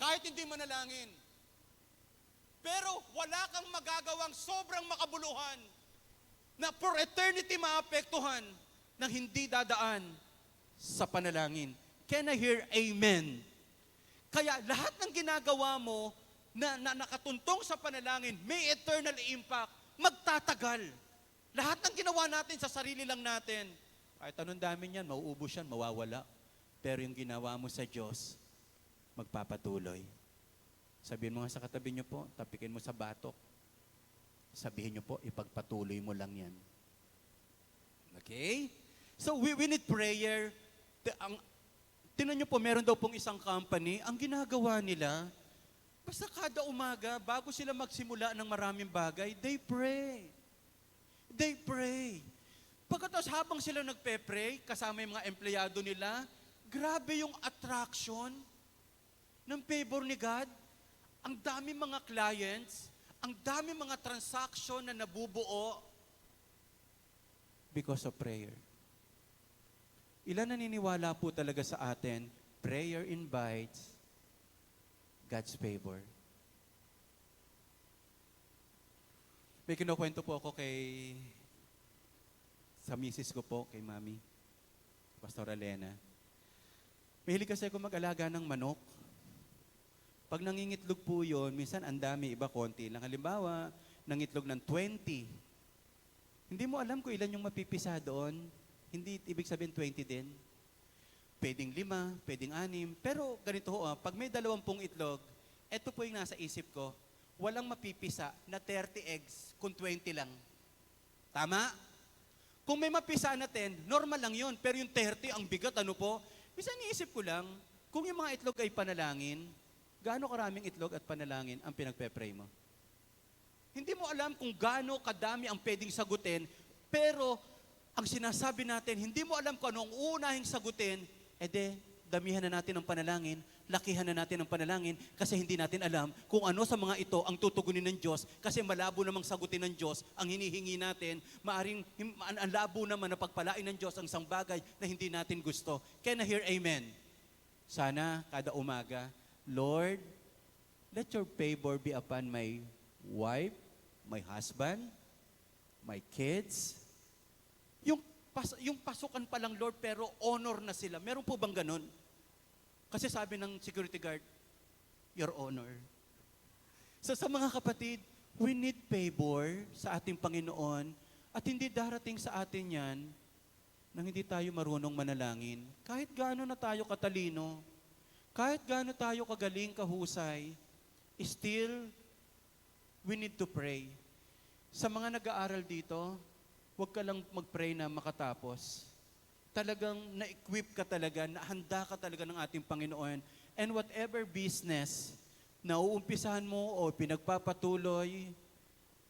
kahit hindi manalangin. Pero wala kang magagawang sobrang makabuluhan na for eternity maapektuhan nang hindi dadaan sa panalangin. Can I hear amen? Kaya lahat ng ginagawa mo na nakatuntong sa panalangin, may eternal impact, magtatagal. Lahat ng ginawa natin sa sarili lang natin, kahit anong dami niyan, mauubos yan, mawawala. Pero yung ginawa mo sa Diyos, magpapatuloy. Sabihin mo nga sa katabi niyo po, tapikin mo sa batok. Sabihin niyo po, ipagpatuloy mo lang yan. Okay? So we need prayer. Tinan niyo po, meron daw pong isang company, ang ginagawa nila, Basta kada umaga, bago sila magsimula ng maraming bagay, they pray. They pray. Pagkatapos habang sila nagpe-pray, kasama yung mga empleyado nila, grabe yung attraction ng favor ni God. Ang dami mga clients, ang dami mga transaction na nabubuo because of prayer. Ilan naniniwala po talaga sa atin, prayer invites God's favor. May kinukwento po ako sa misis ko po, kay Mami, Pastor Elena. Mahilig kasi ako mag-alaga ng manok. Pag nangingitlog po yun, minsan ang dami, iba konti lang. Halimbawa, nangitlog ng 20. Hindi mo alam kung ilan yung mapipisa doon. Hindi ibig sabihin 20 din. Pwedeng 5, pwedeng 6. Pero ganito ho, pag may 20 itlog, eto po yung nasa isip ko, walang mapipisa na 30 eggs kung 20 lang. Tama? Kung may mapisa na 10, normal lang yun. Pero yung 30, ang bigat, ano po? Minsan iisip ko lang, kung yung mga itlog ay panalangin, gaano karaming itlog at panalangin ang pinagpe-pray mo? Hindi mo alam kung gaano kadami ang pwedeng sagutin, pero ang sinasabi natin, hindi mo alam kung ano ang unahing sagutin, damihan na natin ang panalangin, lakihan na natin ang panalangin kasi hindi natin alam kung ano sa mga ito ang tutugunin ng Diyos kasi malabo namang sagutin ng Diyos ang hinihingi natin. Maaring ang labo naman na pagpalain ng Diyos ang isang bagay na hindi natin gusto. Can I hear amen? Sana kada umaga, Lord, let your favor be upon my wife, my husband, my kids. Yung pasukan pa lang, Lord, pero honor na sila. Meron po bang ganun? Kasi sabi ng security guard, your honor. So sa mga kapatid, we need favor sa ating Panginoon at hindi darating sa atin yan nang hindi tayo marunong manalangin. Kahit gaano na tayo katalino, kahit gaano tayo kagaling, kahusay, still, we need to pray. Sa mga nag-aaral dito, huwag ka lang mag-pray na makatapos. Talagang na-equip ka talaga, handa ka talaga ng ating Panginoon. And whatever business na uumpisahan mo o pinagpapatuloy,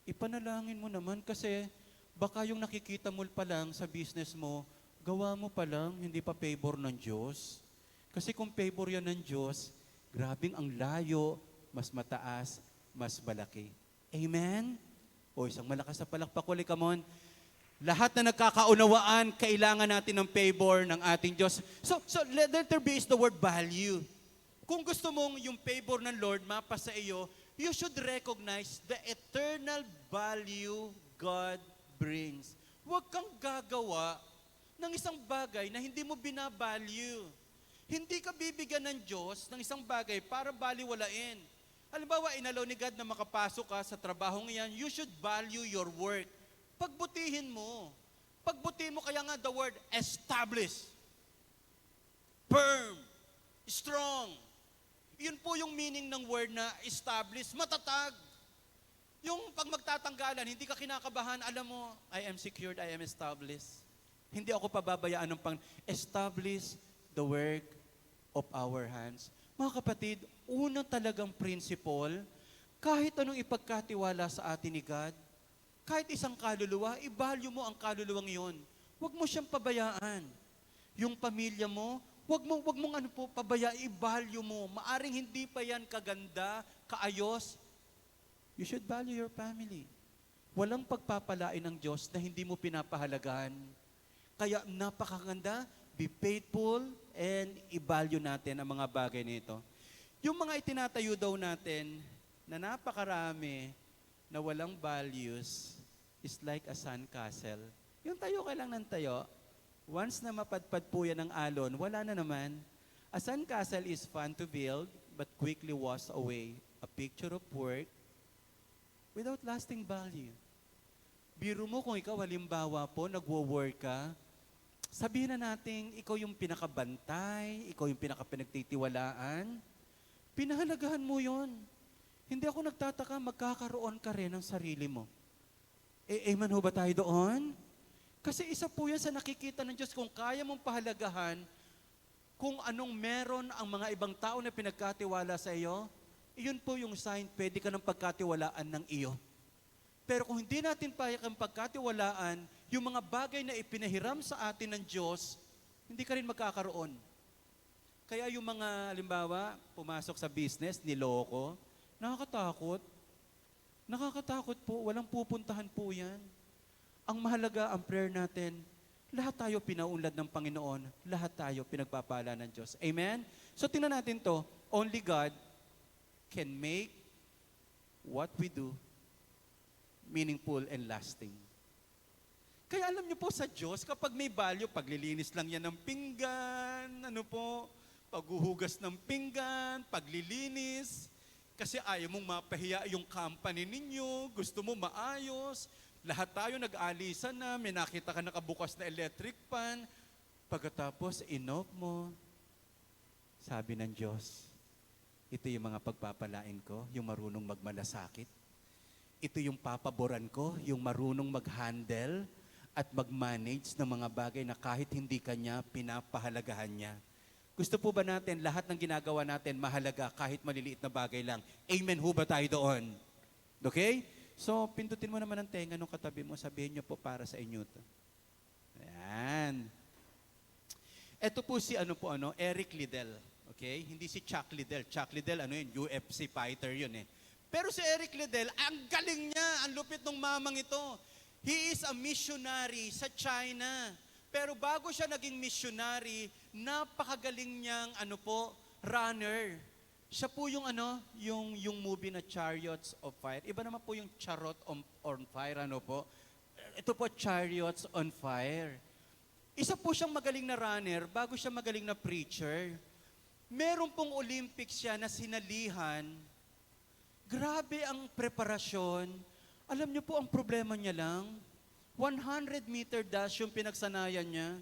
ipanalangin mo naman kasi baka yung nakikita mo pa lang sa business mo, gawa mo pa lang, hindi pa favor ng Diyos. Kasi kung favor yan ng Diyos, grabing ang layo, mas mataas, mas malaki. Amen? O isang malakas na palakpak ulit, come on. Lahat na nagkakaunawaan, kailangan natin ng favor ng ating Diyos. So letter B is the word value. Kung gusto mong yung favor ng Lord mapa sa iyo, you should recognize the eternal value God brings. Huwag kang gagawa ng isang bagay na hindi mo binavalue. Hindi ka bibigyan ng Diyos ng isang bagay para baliwalain. Halimbawa, inalaw ni God na makapasok ka sa trabahong iyan, you should value your work. Pagbutihin mo. Pagbutihin mo, kaya nga the word establish. Firm. Strong. Yun po yung meaning ng word na establish. Matatag. Yung pag magtatanggalan, hindi ka kinakabahan, alam mo, I am secured, I am established. Hindi ako pababayaan ng establish the work of our hands. Mga kapatid, unang talagang principle, kahit anong ipagkatiwala sa atin ni God, kahit isang kaluluwa, i-value mo ang kaluluwang yon. Huwag mo siyang pabayaan. Yung pamilya mo, huwag mong pabayaan, i-value mo. Maaring hindi pa yan kaganda, kaayos. You should value your family. Walang pagpapalain ng Diyos na hindi mo pinapahalagaan. Kaya napakaganda, be faithful, and i-value natin ang mga bagay nito. Yung mga itinatayo daw natin na napakarami na walang values is like a sandcastle. Yung tayo ka lang ng tayo, once na mapadpad po yan ng alon, wala na naman. A sandcastle is fun to build, but quickly washes away. A picture of work without lasting value. Biro mo kung ikaw halimbawa po, nagwo-work ka, sabihin na natin, ikaw yung pinakabantay, ikaw yung pinakapinagtitiwalaan, pinahalagahan mo yon. Hindi ako nagtataka, magkakaroon ka rin ng sarili mo. Amen ho ba tayo doon? Kasi isa po yan sa nakikita ng Diyos, kung kaya mong pahalagahan, kung anong meron ang mga ibang tao na pinagkatiwala sa iyo, iyon po yung sign, pwede ka ng pagkatiwalaan ng iyo. Pero kung hindi natin ang pagkatiwalaan, yung mga bagay na ipinahiram sa atin ng Diyos, hindi ka rin magkakaroon. Kaya yung mga, halimbawa, pumasok sa business, niloko, nakakatakot. Nakakatakot po, walang pupuntahan po yan. Ang mahalaga, ang prayer natin, lahat tayo pinaunlad ng Panginoon, lahat tayo pinagpapala ng Diyos. Amen? So tingnan natin to, only God can make what we do meaningful and lasting. Kaya alam niyo po sa Diyos, kapag may value, paglilinis lang yan ng pinggan, paghuhugas ng pinggan, paglilinis, kasi ayaw mong mapahiya yung company ninyo, gusto mo maayos, lahat tayo nag-alisan na, may nakita ka nakabukas na electric pan, pagkatapos inop mo, sabi ng Diyos, ito yung mga pagpapalain ko, yung marunong magmalasakit. Ito yung papaboran ko, yung marunong mag-handle at mag-manage ng mga bagay na kahit hindi kanya, pinapahalagahan niya. Gusto po ba natin lahat ng ginagawa natin mahalaga kahit maliliit na bagay lang? Amen ho ba tayo doon? Okay? So, pindutin mo naman ang tenga nung katabi mo, sabihin niyo po para sa inyo to. Ayan. Ito po si Eric Liddell. Okay? Hindi si Chuck Liddell. Chuck Liddell, UFC fighter yun eh. Pero si Eric Liddell, ang galing niya, ang lupit ng mamang ito. He is a missionary sa China. Pero bago siya naging missionary, napakagaling niyang runner. Siya po yung yung movie na Chariots of Fire. Iba naman po yung Charot on Fire, Ito po, Chariots on Fire. Isa po siyang magaling na runner bago siya magaling na preacher. Meron pong Olympics siya na sinalihan. Grabe ang preparasyon. Alam niyo po, ang problema niya lang, 100-meter dash yung pinagsanayan niya.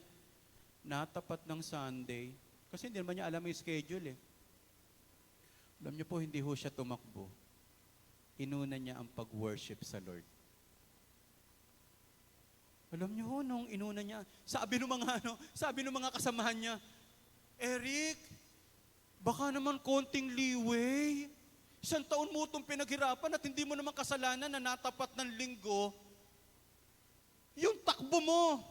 Natapat ng Sunday. Kasi hindi naman niya alam yung schedule eh. Alam niyo po, hindi ho siya tumakbo. Inuna niya ang pag-worship sa Lord. Alam niyo ho, nung inuna niya, sabi ng mga kasamahan niya, Eric, baka naman konting leeway. 1 taon mo itong pinaghirapan at hindi mo naman kasalanan na natapat ng linggo. Yung takbo mo.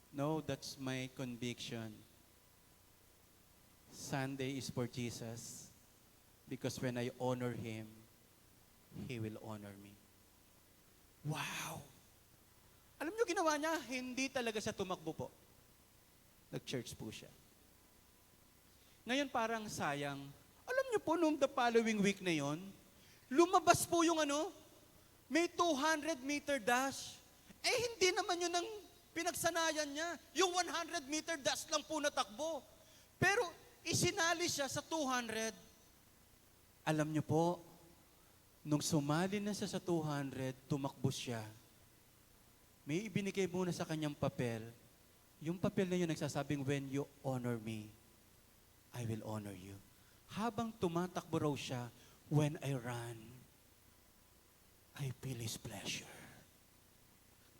No, that's my conviction. Sunday is for Jesus. Because when I honor Him, He will honor me. Wow! Alam niyo ginawa niya, hindi talaga siya tumakbo po. Nag-church po siya. Ngayon parang sayang, alam niyo po, nung the following week na yon, lumabas po yung may 200-meter dash. Hindi naman yun ang pinagsanayan niya. Yung 100-meter dash lang po natakbo. Pero isinali siya sa 200. Alam niyo po, nung sumali na siya sa 200, tumakbo siya. May ibinigay muna sa kanyang papel. Yung papel na yun nagsasabing, when you honor me, I will honor you. Habang tumatakbo raw siya, when I run, I feel His pleasure.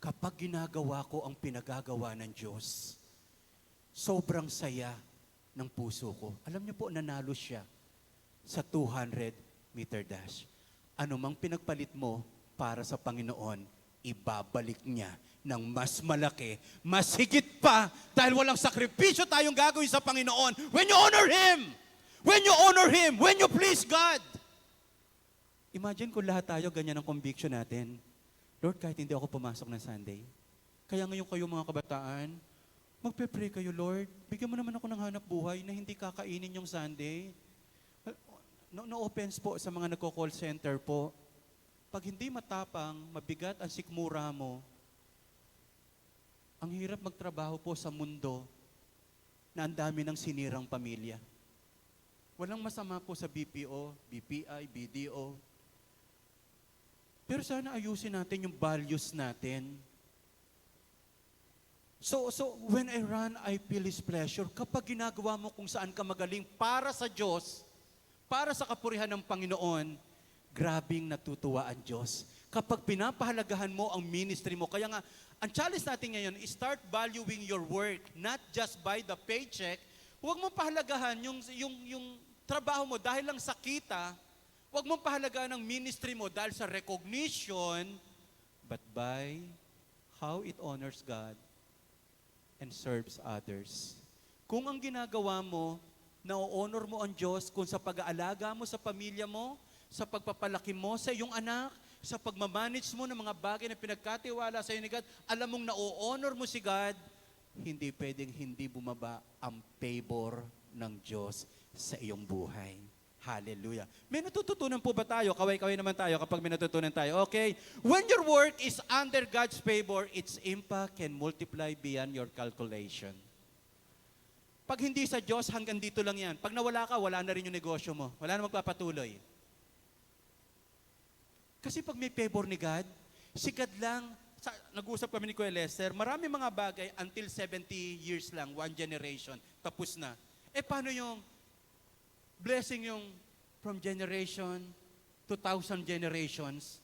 Kapag ginagawa ko ang pinagagawa ng Diyos, sobrang saya ng puso ko. Alam niyo po, nanalo siya sa 200-meter dash. Ano mang pinagpalit mo para sa Panginoon, ibabalik niya ng mas malaki, mas higit pa, dahil walang sakripisyo tayong gagawin sa Panginoon. When you honor Him, when you please God. Imagine kung lahat tayo ganyan ang conviction natin. Lord, kahit hindi ako pumasok ng Sunday, kaya ngayon kayo mga kabataan, magpe-pray kayo, Lord, bigyan mo naman ako ng hanap buhay na hindi kakainin yung Sunday. No offense po sa mga nagko-call center po. Pag hindi matapang, mabigat ang sikmura mo, ang hirap magtrabaho po sa mundo na ang dami ng sinirang pamilya. Walang masama po sa BPO, BPI, BDO. Pero sana ayusin natin yung values natin. So when I run, I feel His pleasure. Kapag ginagawa mo kung saan ka magaling para sa Diyos, para sa kapurihan ng Panginoon, grabing natutuwa ang Diyos. Kapag pinapahalagahan mo ang ministry mo, kaya nga, ang challenge natin ngayon is start valuing your work, not just by the paycheck. Huwag mo pahalagahan yung trabaho mo dahil lang sa kita, Huwag mong pahalagaan ang ministry mo dahil sa recognition, but by how it honors God and serves others. Kung ang ginagawa mo, na-honor mo ang Diyos kung sa pag-aalaga mo sa pamilya mo, sa pagpapalaki mo sa iyong anak, sa pagmamanage mo ng mga bagay na pinagkatiwala sa iyo ni God, alam mong na-honor mo si God, hindi pwedeng hindi bumaba ang favor ng Diyos sa iyong buhay. Hallelujah. May natututunan po ba tayo? Kaway-kaway naman tayo kapag may natutunan tayo. Okay? When your work is under God's favor, its impact can multiply beyond your calculation. Pag hindi sa Diyos, hanggang dito lang yan. Pag nawala ka, wala na rin yung negosyo mo. Wala na magpapatuloy. Kasi pag may favor ni God, si God lang, nag-usap kami ni Kuya Lester, marami mga bagay until 70 years lang, one generation, tapos na. Paano yung blessing yung from generation to 1,000 generations,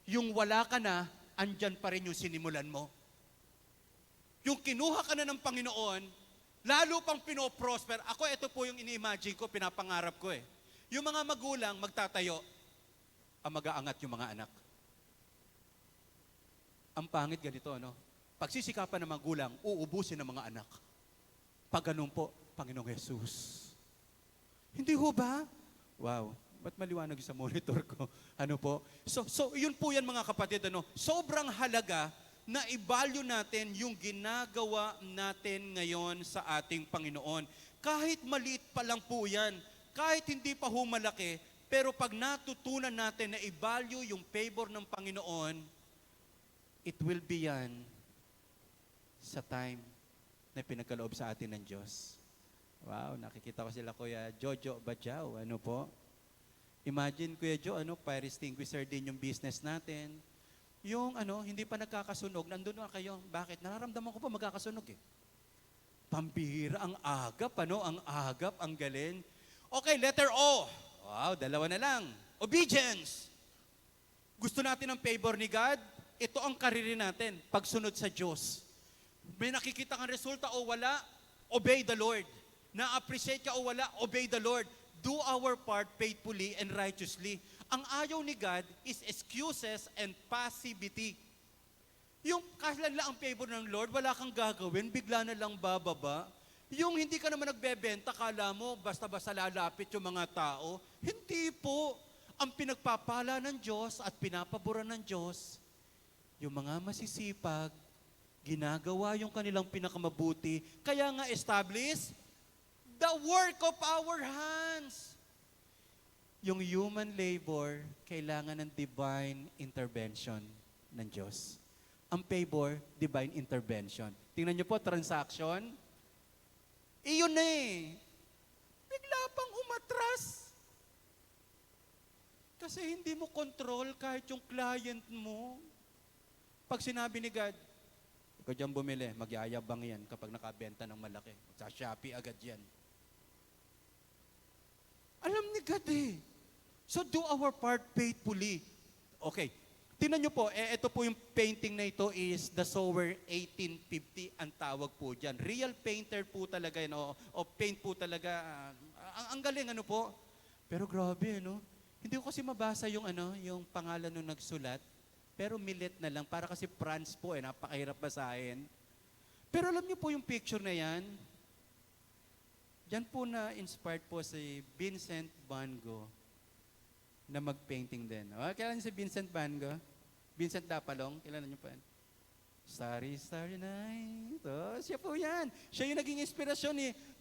yung wala ka na, andyan pa rin yung sinimulan mo. Yung kinuha ka na ng Panginoon, lalo pang pinoprosper. Ako, ito po yung ini-imagine ko, pinapangarap ko eh. Yung mga magulang magtatayo, ang mag-aangat yung mga anak. Ang pangit ganito, no? Pagsisikapan ng magulang, uubusin ng mga anak. Pag ganun po, Panginoong Jesus. Hindi ho ba? Wow, ba't maliwanag sa monitor ko? Ano po? So yun po yan mga kapatid, ano? Sobrang halaga na i-value natin yung ginagawa natin ngayon sa ating Panginoon. Kahit maliit pa lang po yan, kahit hindi pa humalaki, pero pag natutunan natin na i-value yung favor ng Panginoon, it will be yan sa time na pinagkaloob sa atin ng Diyos. Wow, nakikita ko sila Kuya Jojo Bajao, ano po? Imagine Kuya Jo, fire extinguisher din yung business natin. Yung hindi pa nagkakasunog, nandun na kayo. Bakit? Nararamdaman ko pa magkakasunog eh. Pambihira, ang agap, ang agap, ang galing. Okay, letter O. Wow, dalawa na lang. Obedience. Gusto natin ang favor ni God? Ito ang kariri natin, pagsunod sa Diyos. May nakikita kang resulta o wala, obey the Lord. Na-appreciate ka o wala, obey the Lord. Do our part faithfully and righteously. Ang ayaw ni God is excuses and passivity. Yung kahit lang ang favor ng Lord, wala kang gagawin, bigla na lang bababa. Yung hindi ka naman nagbebenta, kala mo basta-basta lalapit yung mga tao. Hindi po. Ang pinagpapala ng Diyos at pinapaboran ng Diyos, yung mga masisipag, ginagawa yung kanilang pinakamabuti, kaya nga establish the work of our hands. Yung human labor, kailangan ng divine intervention ng Diyos. Ang favor, divine intervention. Tingnan niyo po, transaction. Iyon na eh. Bigla pang umatras. Kasi hindi mo control kahit yung client mo. Pag sinabi ni God, ikaw dyan bumili, magyayabang yan kapag nakabenta ng malaki. Sa Shopee agad yan. Alam ni God eh. So do our part faithfully. Okay. Tingnan nyo po, ito po yung painting na ito is The Sower 1850 ang tawag po dyan. Real painter po talaga yun, o paint po talaga. Ang galing po. Pero grabe, Hindi ko kasi mabasa yung yung pangalan nung nagsulat. Pero millet na lang, para kasi France po napakahirap basahin. Pero alam niyo po yung picture na yan, diyan po na-inspired po si Vincent Van Gogh na mag-painting din. Kailan si Vincent Van Gogh? Vincent Dapalong, kailan niyo po yan? Starry, Starry Night. Siya po yan. Siya yung naging inspirasyon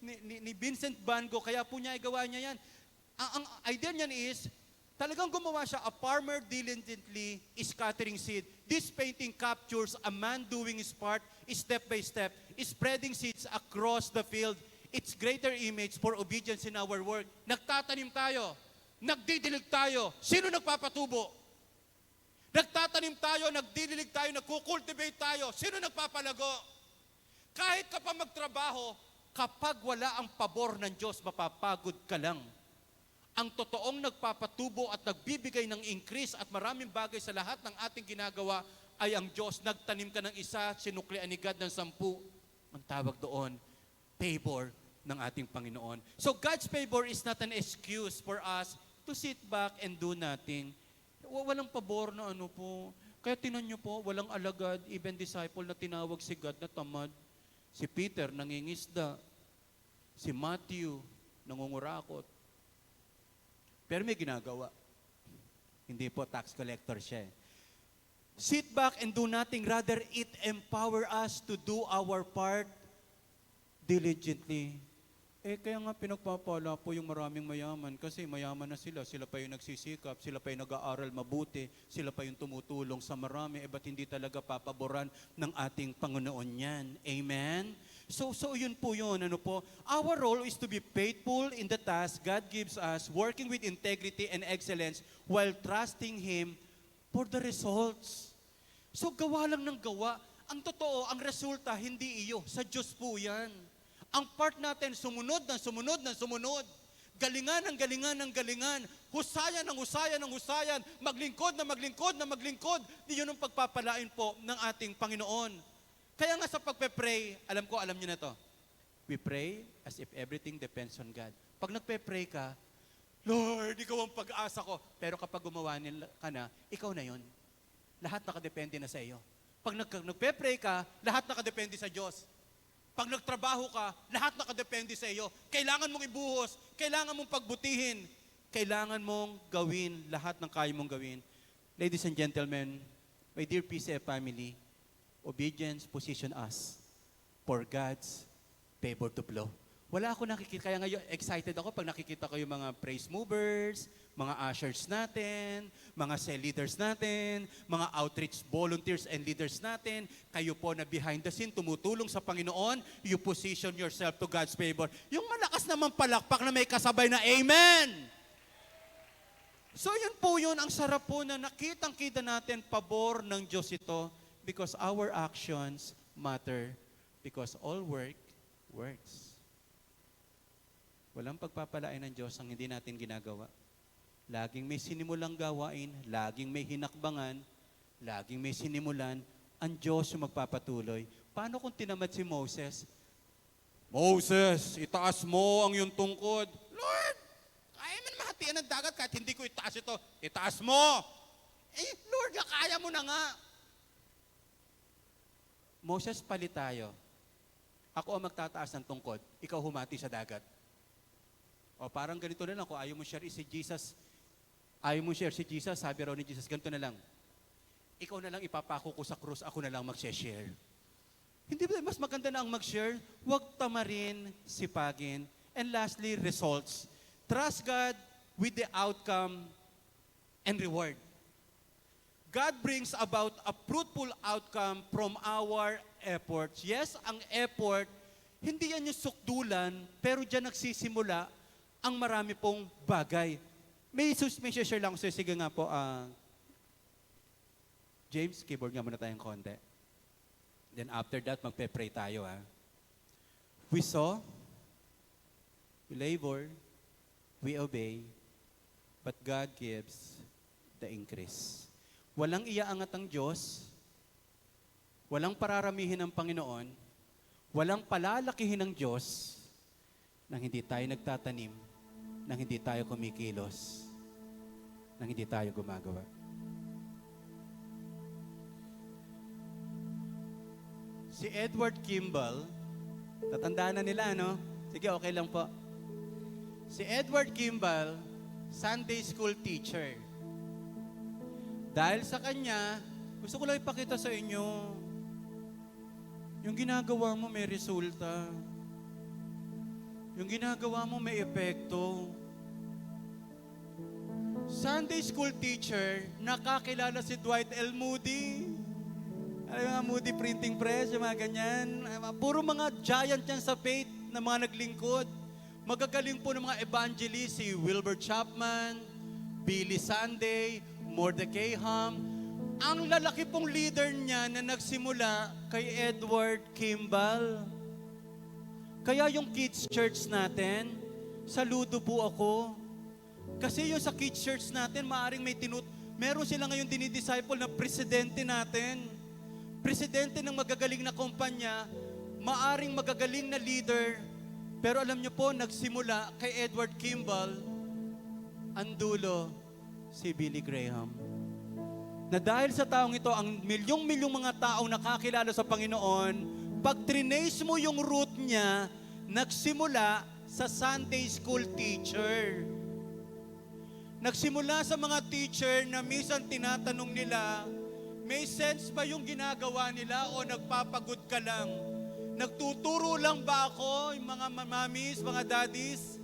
ni Vincent Van Gogh, kaya po niya igawa niya yan. Ang idea niyan is, talagang gumawa siya, a farmer diligently scattering seed. This painting captures a man doing his part step by step, spreading seeds across the field. It's greater image for obedience in our work. Nagtatanim tayo, nagdidilig tayo. Sino nagpapatubo? Nagtatanim tayo, nagdidilig tayo, nagkukultivate tayo. Sino nagpapalago? Kahit ka pa magtrabaho, kapag wala ang pabor ng Diyos, mapapagod ka lang. Ang totoong nagpapatubo at nagbibigay ng increase at maraming bagay sa lahat ng ating ginagawa ay ang Diyos. Nagtanim ka ng isa, sinuklian ni God ng 10. Ang tawag doon, favor ng ating Panginoon. So God's favor is not an excuse for us to sit back and do nothing. Walang pabor na ano po. Kaya tinan nyo po, walang alagad, even disciple na tinawag si God na tamad. Si Peter, nangingisda. Si Matthew, nangungurakot. Pero may ginagawa. Hindi po, tax collector siya. Sit back and do nothing. Rather, it empower us to do our part diligently. Kaya nga pinagpapala po yung maraming mayaman kasi mayaman na sila. Sila pa yung nagsisikap, sila pa yung nag-aaral mabuti, sila pa yung tumutulong sa marami. Ba't hindi talaga papaboran ng ating Panginoon yan? Amen? So yun po yun. Ano po? Our role is to be faithful in the task God gives us, working with integrity and excellence while trusting Him for the results. So gawa lang ng gawa. Ang totoo, ang resulta, hindi iyo. Sa Diyos po yan. Ang part natin, sumunod ng sumunod ng sumunod. Galingan ng galingan ng galingan. Husayan ng husayan ng husayan. Maglingkod na maglingkod na maglingkod. Yun ang pagpapalain po ng ating Panginoon. Kaya nga sa pagpe-pray, alam niyo na to. We pray as if everything depends on God. Pag nagpe-pray ka, Lord, ikaw ang pag-asa ko. Pero kapag gumawa ka na, ikaw na yun. Lahat nakadepende na sa iyo. Pag nagpe-pray ka, lahat nakadepende sa Diyos. Pag nagtrabaho ka, lahat nakadepende sa iyo. Kailangan mong ibuhos, kailangan mong pagbutihin, kailangan mong gawin lahat ng kaya mong gawin. Ladies and gentlemen, my dear PCF family, obedience position us for God's favor to flow. Wala ako nakikita, kaya ngayon excited ako pag nakikita ko yung mga praise movers, mga ushers natin, mga cell leaders natin, mga outreach volunteers and leaders natin. Kayo po na behind the scene, tumutulong sa Panginoon, you position yourself to God's favor. Yung malakas naman palakpak na may kasabay na Amen! So yun po yun, ang sarap po na nakitang-kita natin pabor ng Diyos ito because our actions matter because all work works. Walang pagpapalain ng Diyos ang hindi natin ginagawa. Laging may sinimulang gawain, laging may hinakbangan, laging may sinimulan, ang Diyos yung magpapatuloy. Paano kung tinamad si Moses? Moses, itaas mo ang iyong tungkod. Lord, kaya man mahatian ng dagat kahit hindi ko itaas ito. Itaas mo! Lord, kaya mo na nga. Moses, palit tayo. Ako ang magtataas ng tungkod, ikaw humati sa dagat. O parang ganito na lang, kung ayaw mo share si Jesus, sabi raw ni Jesus, ganito na lang. Ikaw na lang ipapako ko sa krus, ako na lang mag-share. Hindi ba mas maganda na ang mag-share? Huwag tamarin, sipagin. And lastly, results. Trust God with the outcome and reward. God brings about a fruitful outcome from our efforts. Yes, ang effort, hindi yan yung sukdulan, pero dyan nagsisimula ang marami pong bagay. May share lang ko sa'yo. Sige nga po, James, keyboard nga muna tayong konti. Then after that, magpe-pray tayo. We saw, we labor, we obey, but God gives the increase. Walang iaangat ang Diyos, walang pararamihin ng Panginoon, walang palalakihin ng Diyos nang hindi tayo nagtatanim, nang hindi tayo kumikilos, nang hindi tayo gumagawa. Si Edward Kimball, tatandaan na nila, no? Sige, okay lang po. Si Edward Kimball, Sunday school teacher. Dahil sa kanya, gusto ko lang ipakita sa inyo, yung ginagawa mo may resulta. Yung ginagawa mo may epekto. Sunday school teacher, nakakilala si Dwight L. Moody. Alam mga Moody Printing Press, yung mga ganyan. Puro mga giant yan sa faith na mga naglingkod. Magagaling po ng mga evangelist, si Wilbur Chapman, Billy Sunday, Mordecai Ham. Ang lalaki pong leader niya na nagsimula kay Edward Kimball. Kaya yung kids church natin, saludo po ako. Kasi yung sa kids church natin, maaring meron sila ngayon dinidisciple na presidente natin. Presidente ng magagaling na kumpanya, maaring magagaling na leader, pero alam niyo po, nagsimula kay Edward Kimball, ang dulo, si Billy Graham. Na dahil sa taong ito, ang milyong-milyong mga taong nakakilala sa Panginoon, pag trinace mo yung root niya, nagsimula sa Sunday school teacher. Nagsimula sa mga teacher na minsan tinatanong nila, may sense ba yung ginagawa nila o nagpapagod ka lang? Nagtuturo lang ba ako, yung mga mamis, mga daddies?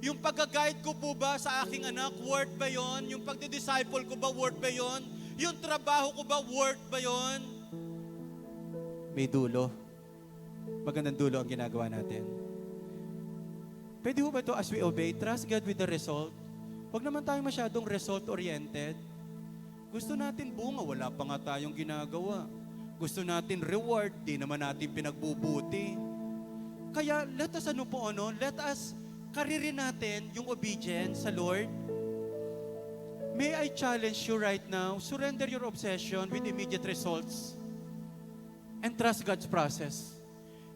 Yung pagka-guide ko po ba sa aking anak, worth ba yon? Yung pagdi-disciple ko ba, worth ba yon? Yung trabaho ko ba, worth ba yon? May dulo. Magandang dulo ang ginagawa natin. Pwede ho ba ito as we obey? Trust God with the result. Huwag naman tayong masyadong result-oriented. Gusto natin bunga, wala pa nga tayong ginagawa. Gusto natin reward, di naman natin pinagbubuti. Kaya let us let us karirin natin yung obedience sa Lord. May I challenge you right now, surrender your obsession with immediate results and trust God's process.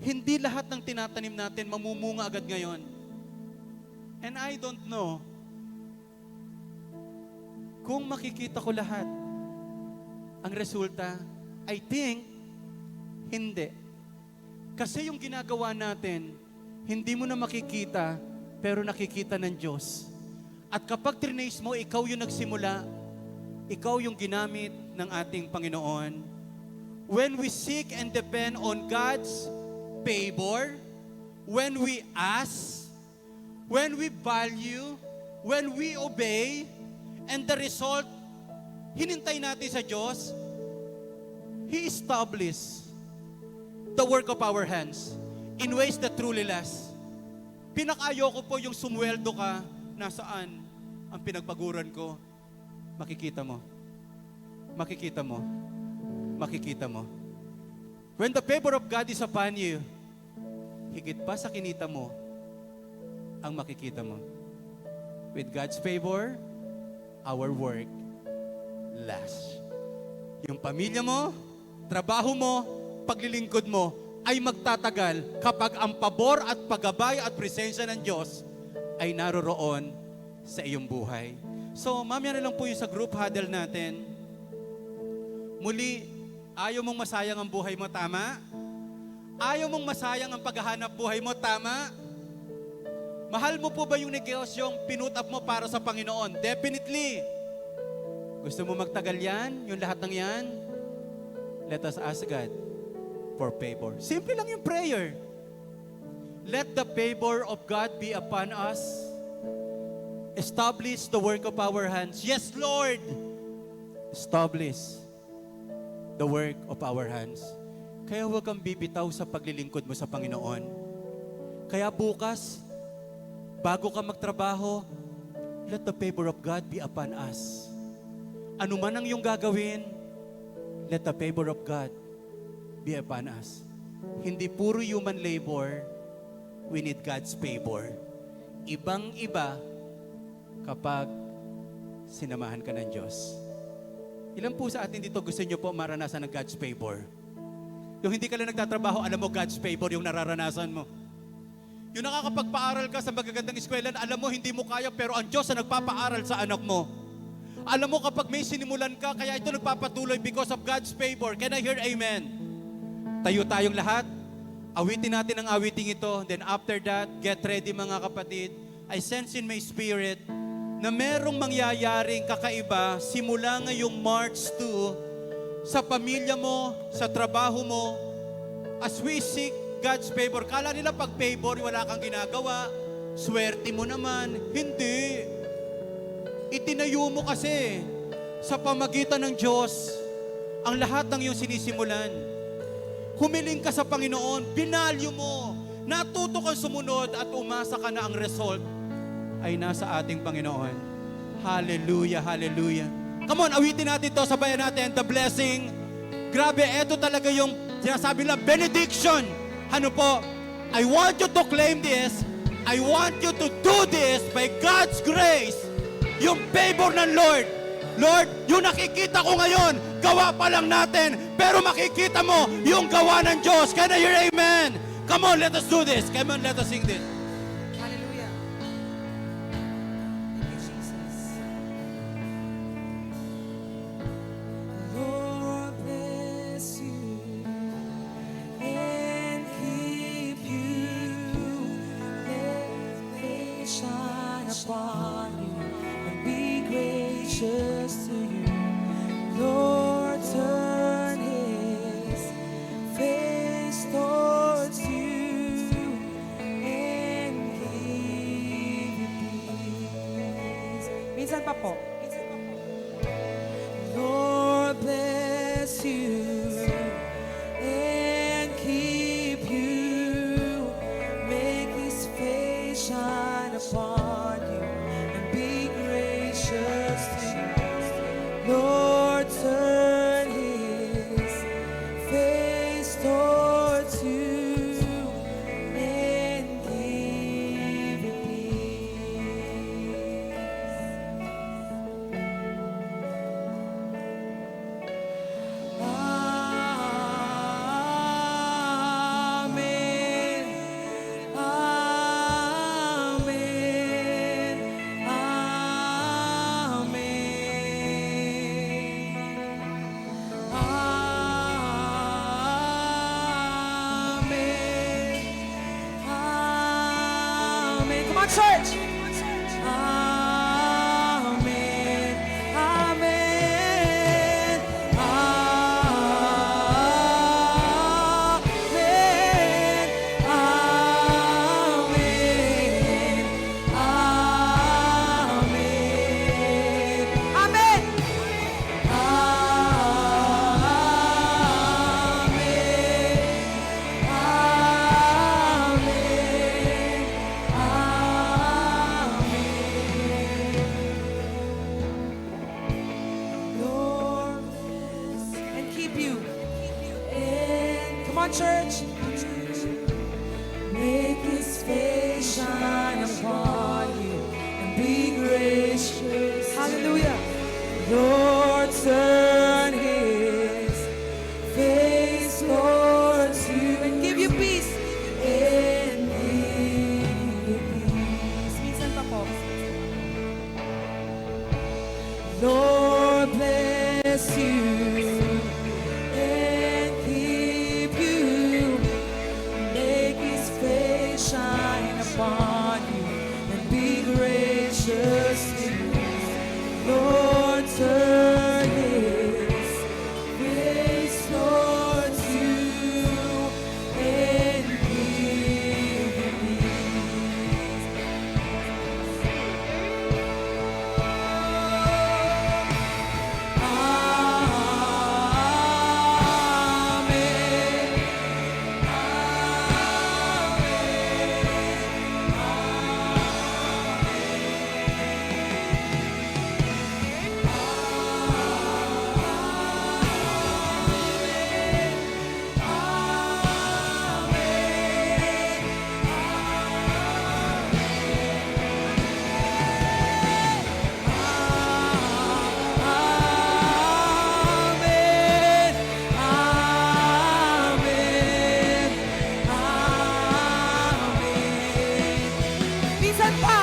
Hindi lahat ng tinatanim natin mamumunga agad ngayon. And I don't know kung makikita ko lahat ang resulta. I think hindi. Kasi yung ginagawa natin, hindi mo na makikita, pero nakikita ng Diyos. At kapag trinace mo, ikaw yung nagsimula, ikaw yung ginamit ng ating Panginoon. When we seek and depend on God's favor, when we ask, when we value, when we obey, and the result, hinintay natin sa Diyos, He established the work of our hands in ways that truly last. Pinakayoko po yung sumweldo ka, nasaan ang pinagpaguran ko? Makikita mo. Makikita mo. Makikita mo. When the favor of God is upon you, higit pa sa kinita mo, ang makikita mo. With God's favor, our work lasts. Yung pamilya mo, trabaho mo, paglilingkod mo, ay magtatagal kapag ang pabor at paggabay at presensya ng Diyos ay naroroon sa iyong buhay. So, mamaya na lang po yung sa group huddle natin. Muli, ayaw mong masayang ang buhay mo, tama? Ayaw mong masayang ang paghahanap buhay mo, tama? Mahal mo po ba yung negosyong pinutap mo para sa Panginoon? Definitely. Gusto mo magtagal yan? Yung lahat ng yan? Let us ask God for favor. Simple lang yung prayer. Let the favor of God be upon us. Establish the work of our hands. Yes, Lord. Establish the work of our hands. Kaya huwag kang bibitaw sa paglilingkod mo sa Panginoon. Kaya bukas, bago ka magtrabaho, let the favor of God be upon us. Ano man ang iyong gagawin, let the favor of God be upon us. Hindi puro human labor, we need God's favor. Ibang-iba kapag sinamahan ka ng Diyos. Ilan po sa atin dito gusto nyo po maranasan ng God's favor? Yung hindi ka lang nagtatrabaho, alam mo God's favor yung nararanasan mo. Yung nakakapagpaaral ka sa magagandang eskwelahan, alam mo hindi mo kaya pero ang Diyos ang nagpapaaral sa anak mo. Alam mo kapag may sinimulan ka, kaya ito nagpapatuloy because of God's favor. Can I hear amen? Tayo tayong lahat. Awitin natin ang awiting ito. Then after that, get ready mga kapatid. I sense in my spirit na merong mangyayaring kakaiba simula ngayong March 2 sa pamilya mo, sa trabaho mo. As we seek God's favor. Kala nila pag favor, wala kang ginagawa. Swerte mo naman. Hindi. Itinayo mo kasi sa pamagitan ng Diyos ang lahat ng iyong sinisimulan. Humiling ka sa Panginoon, binalyo mo, natuto kang sumunod at umasa ka na ang result ay nasa ating Panginoon. Hallelujah, hallelujah. Come on, awitin natin ito, sabayan natin, the blessing. Grabe, eto talaga yung sinasabi nila, benediction. Ano po? I want you to claim this. I want you to do this by God's grace. Yung favor ng Lord. Lord, yung nakikita ko ngayon, gawa pa lang natin, pero makikita mo yung gawa ng Diyos. Can I hear amen? Come on, let us do this. Come on, let us sing this. Hallelujah. Thank you, Jesus. Minsan pa po. Lord bless you and keep you. Make His face shine upon you and be gracious to you. Lord, turn His face towards you and give you peace. Amen. Amen. Amen. Amen. Come on, church. Amen. Amen. Amen. Amen. Amen. Lord, and keep you. Come on, church. Make His face shine upon you and be gracious. Hallelujah. Lord, turn His face towards you and give you peace. And give you peace. Minsan pa po. Lord, bless you and keep you. Make His face shine upon you and be gracious to you. Lord, turn His face towards you and give you peace. Amen. Amen. Amen. Amen. Minsan pa.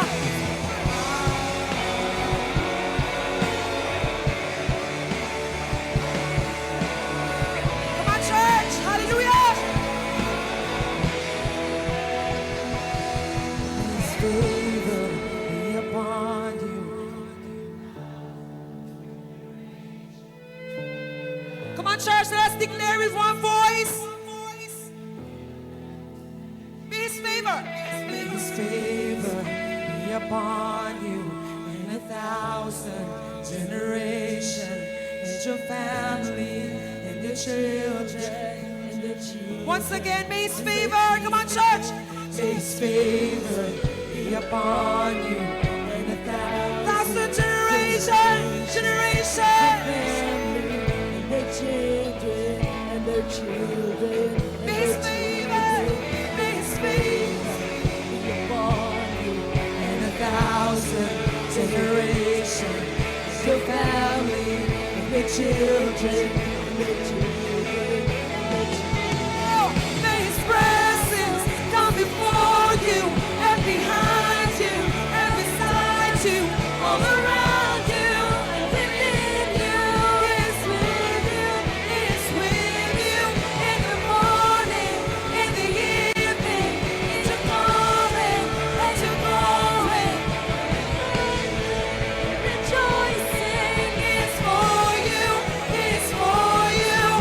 Come on, church. Hallelujah. His favor be upon you. Come on, church, let's declare with one voice. May His favor. May His favor be upon you in 1,000 generations, and your family, and your children, and your children. Once again, may His favor. Come on, church. May His favor be upon you in 1,000 generations, Their children and their children. May His favor, may His favor be upon you. in 1,000 generations. Your family and your children. Oh, may His presence come before you and behind you and beside you, all around you and within you. He's with you, He's with you in the morning, in the evening, in your coming and your going. Rejoicing is for you, is for you.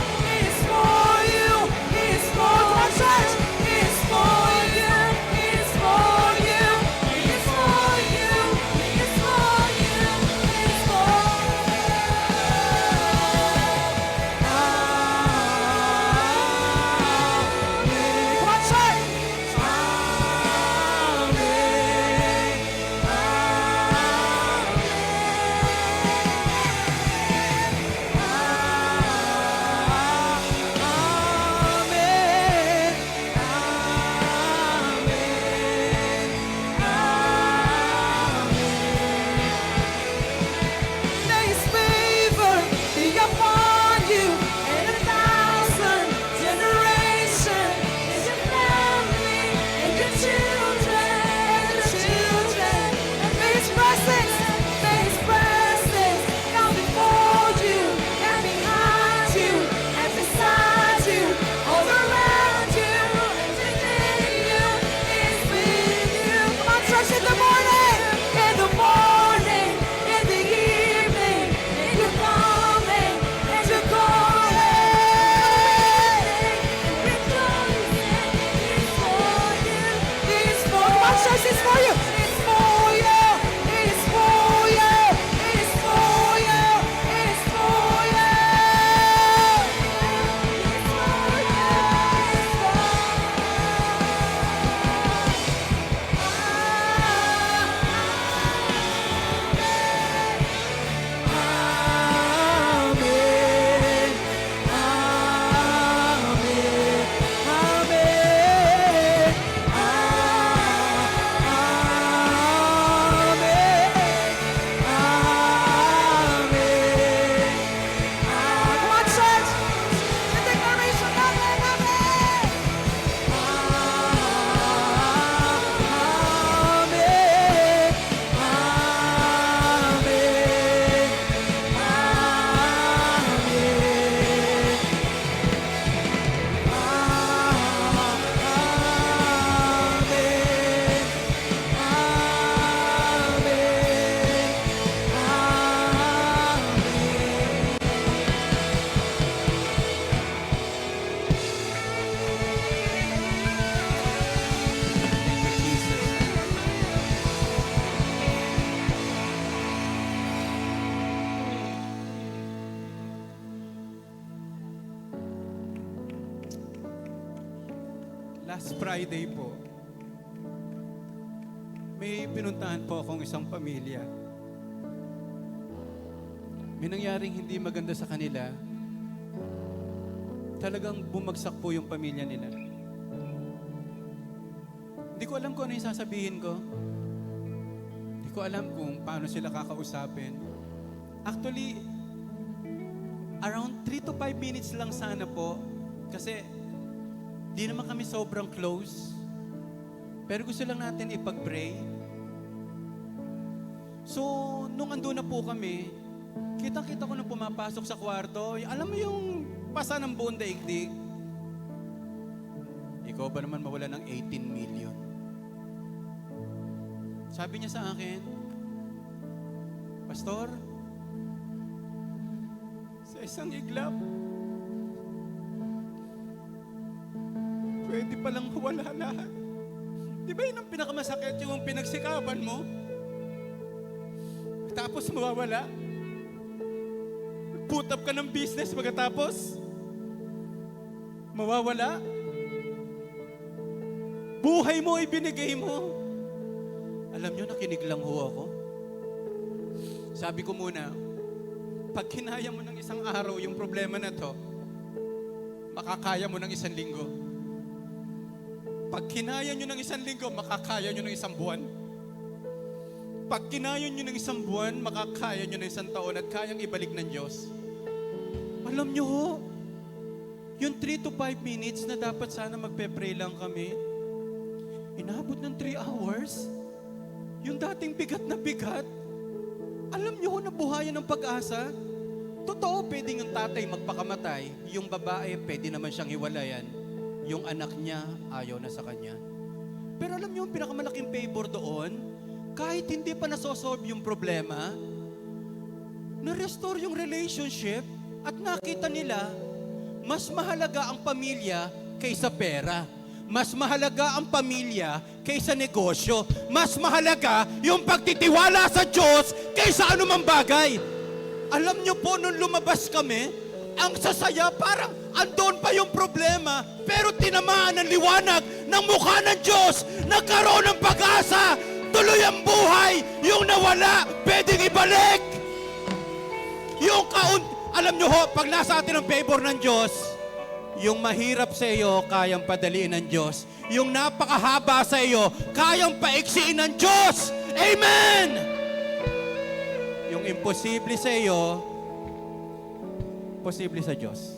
Last Friday po, may pinuntahan po akong isang pamilya. May nangyaring hindi maganda sa kanila. Talagang bumagsak po yung pamilya nila. Hindi ko alam kung ano yung sasabihin ko. Hindi ko alam kung paano sila kakausapin. Actually, around 3 to 5 minutes lang sana po. Kasi di naman kami sobrang close. Pero gusto lang natin ipag-pray. So, nung ando na po kami, kitang-kita ko na pumapasok sa kwarto. Alam mo yung pasa ng buong daigdig? Ikaw ba naman mawala ng 18 million? Sabi niya sa akin, Pastor, sa isang iglap, pwede palang wala lahat. Di ba yun ang pinakamasakit, yung pinagsikapan mo? Tapos mawawala? Put up ka ng business pagkatapos? Mawawala? Buhay mo, ibinigay mo. Alam nyo, nakinig lang ho ako. Sabi ko muna, pag kinaya mo ng isang araw yung problema na to, makakaya mo ng 1 linggo. Pag kinaya nyo ng 1 linggo, makakaya nyo ng 1 buwan. Pag kinaya nyo ng 1 buwan, makakaya nyo ng 1 taon at kayang ibalik ng Diyos. Alam nyo ho, yung 3 to 5 minutes na dapat sana magpe-pray lang kami, inabot ng 3 hours, yung dating bigat na bigat, alam nyo ho, nabuhayan ng pag-asa. Totoo, pwedeng yung tatay magpakamatay, yung babae, pwede naman siyang hiwalayan, yung anak niya, ayaw na sa kanya. Pero alam nyo, yung pinakamalaking favor doon, kahit hindi pa nasosolve yung problema, na-restore yung relationship at nakita nila, mas mahalaga ang pamilya kaysa pera. Mas mahalaga ang pamilya kaysa negosyo. Mas mahalaga yung pagtitiwala sa Diyos kaysa anumang bagay. Alam nyo po, nung lumabas kami, ang sasaya, parang andon pa yung problema, pero tinamaan ng liwanag ng mukha ng Diyos. Nagkaroon ng pag-asa. Tuloy ang buhay. Yung nawala, pwedeng ibalik. Yung alam nyo ho, pag nasa atin ang favor ng Diyos, yung mahirap sa iyo, kayang padaliin ng Diyos. Yung napakahaba sa iyo, kayang paiksiin ng Diyos. Amen! Yung imposible sa iyo, posible sa Diyos.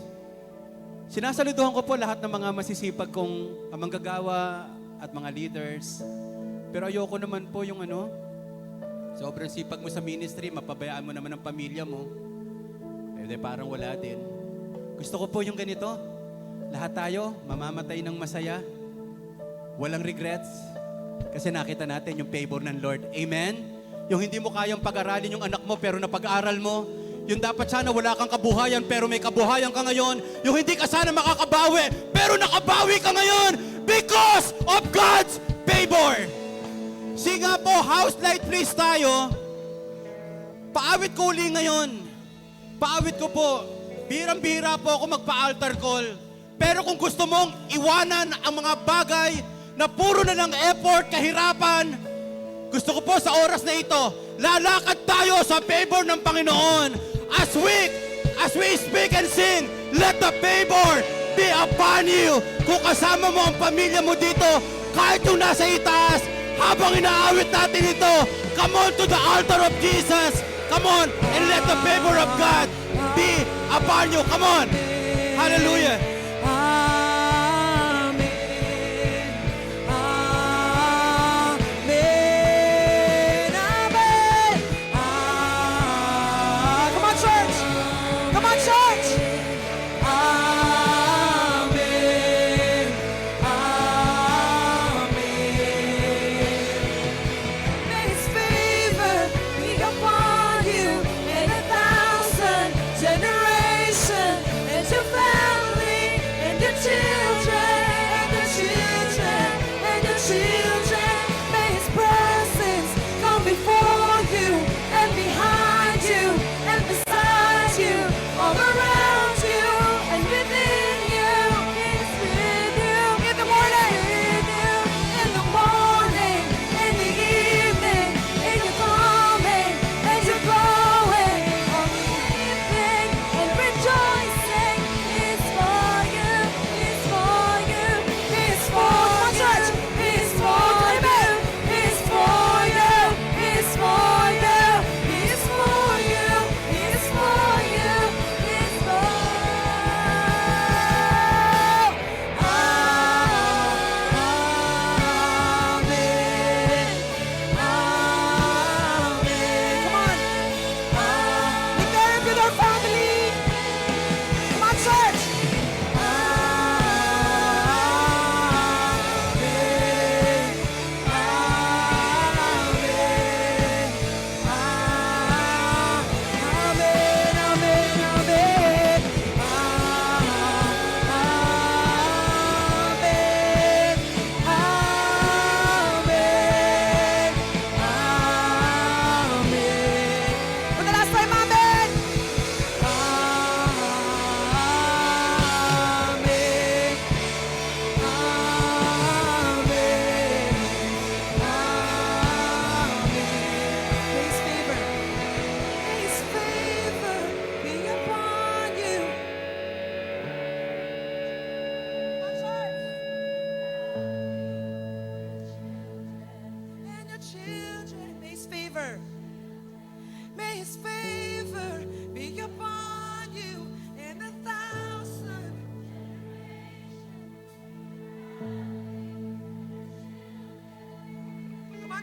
Sinasaluduhan ko po lahat ng mga masisipag kong manggagawa at mga leaders. Pero ayoko naman po yung sobrang sipag mo sa ministry, mapabayaan mo naman ang pamilya mo. Eh, parang wala din. Gusto ko po yung ganito. Lahat tayo, mamamatay ng masaya. Walang regrets. Kasi nakita natin yung favor ng Lord. Amen? Yung hindi mo kayang pag-aralin yung anak mo pero napag-aral mo. Yung dapat sana wala kang kabuhayan pero may kabuhayan ka ngayon. Yung hindi ka sana makakabawi pero nakabawi ka ngayon because of God's favor. Sige nga po, house light please tayo. Paawit ko uli ngayon. Paawit ko po. Birang-bira po ako magpa-altar call. Pero kung gusto mong iwanan ang mga bagay na puro na ng effort, kahirapan, gusto ko po sa oras na ito, lalakad tayo sa favor ng Panginoon. As we speak and sing, let the favor be upon you. Kung kasama mo ang pamilya mo dito, kahit yung nasa itaas, habang inaawit natin ito, come on to the altar of Jesus. Come on and let the favor of God be upon you. Come on. Hallelujah. Amen. Amen. Amen. Come on, church. Come on, church. Amen. Amen. May His favor be upon you and 1,000 generations and your family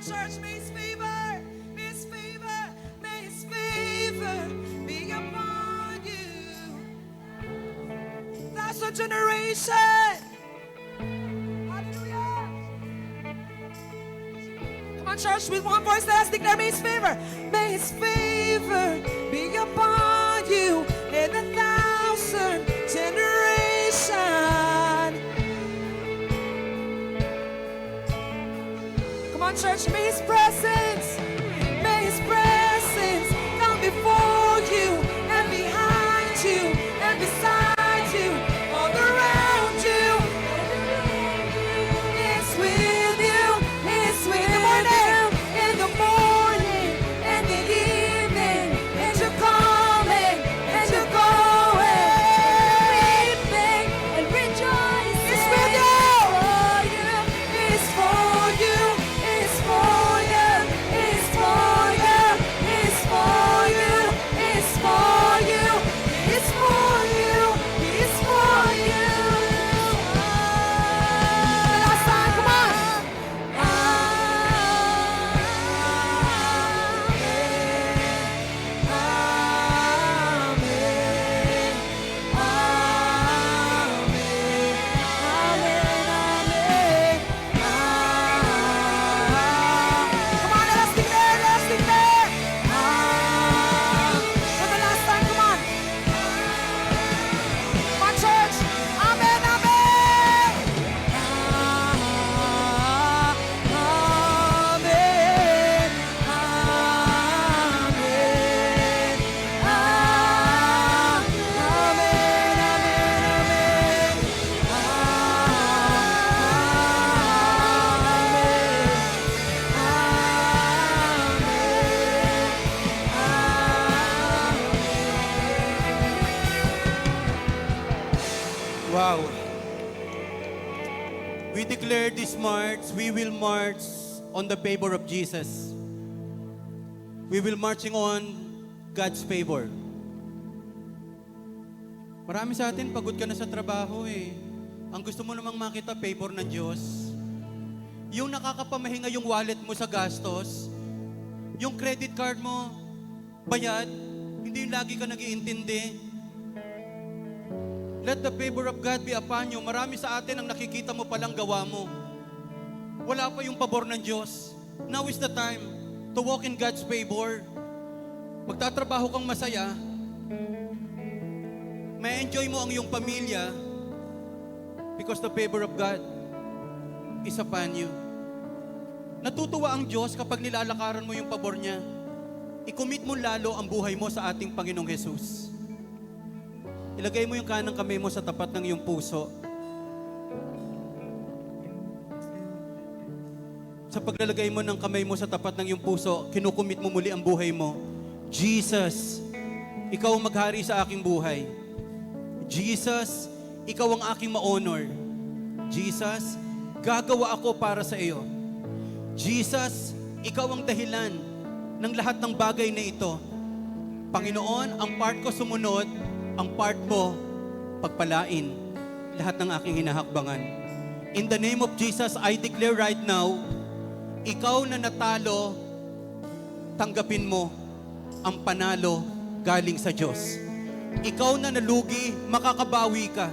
on, church, may His favor, may His favor, may His favor be upon you. That's a generation. Hallelujah. Come on, church, with one voice, let us declare, may His favor. May His favor be upon you in 1,000 generation. Come on, church, may His presence come before you and behind you and beside you, all around you. It's with you, it's with you in the morning, in the evening, and you're coming, and you're going, weeping and rejoicing. It's with you, it's for you, it's for you, it's for you, it's for you, it's for you, it's for you, it's for you. Last time, come on. Come on, let us declare, let us declare. For the last time, come on. Come on, church. Amen, amen. Amen. Wow. We declare this March, we will march on the favor of Jesus. We will marching on God's favor. Marami sa atin, pagod ka na sa trabaho eh. Ang gusto mo namang makita, favor ng Diyos. Yung nakakapamahinga yung wallet mo sa gastos, yung credit card mo, bayad, hindi yung lagi ka nag-iintindi. Let the favor of God be upon you. Marami sa atin ang nakikita mo palang gawa mo. Wala pa yung pabor ng Diyos. Now is the time to walk in God's favor. Magtatrabaho kang masaya. May enjoy mo ang iyong pamilya because the favor of God is upon you. Natutuwa ang Diyos kapag nilalakaran mo yung pabor niya. I-commit mo lalo ang buhay mo sa ating Panginoong Jesus. Ilagay mo yung kanang kamay mo sa tapat ng iyong puso. Sa paglalagay mo ng kamay mo sa tapat ng iyong puso, kinukumit mo muli ang buhay mo. Jesus, ikaw ang maghari sa aking buhay. Jesus, ikaw ang aking ma-honor. Jesus, gagawa ako para sa iyo. Jesus, ikaw ang dahilan ng lahat ng bagay na ito. Panginoon, ang part ko sumunod, ang part mo, pagpalain lahat ng aking hinahakbangan. In the name of Jesus, I declare right now, ikaw na natalo, tanggapin mo ang panalo galing sa Diyos. Ikaw na nalugi, makakabawi ka.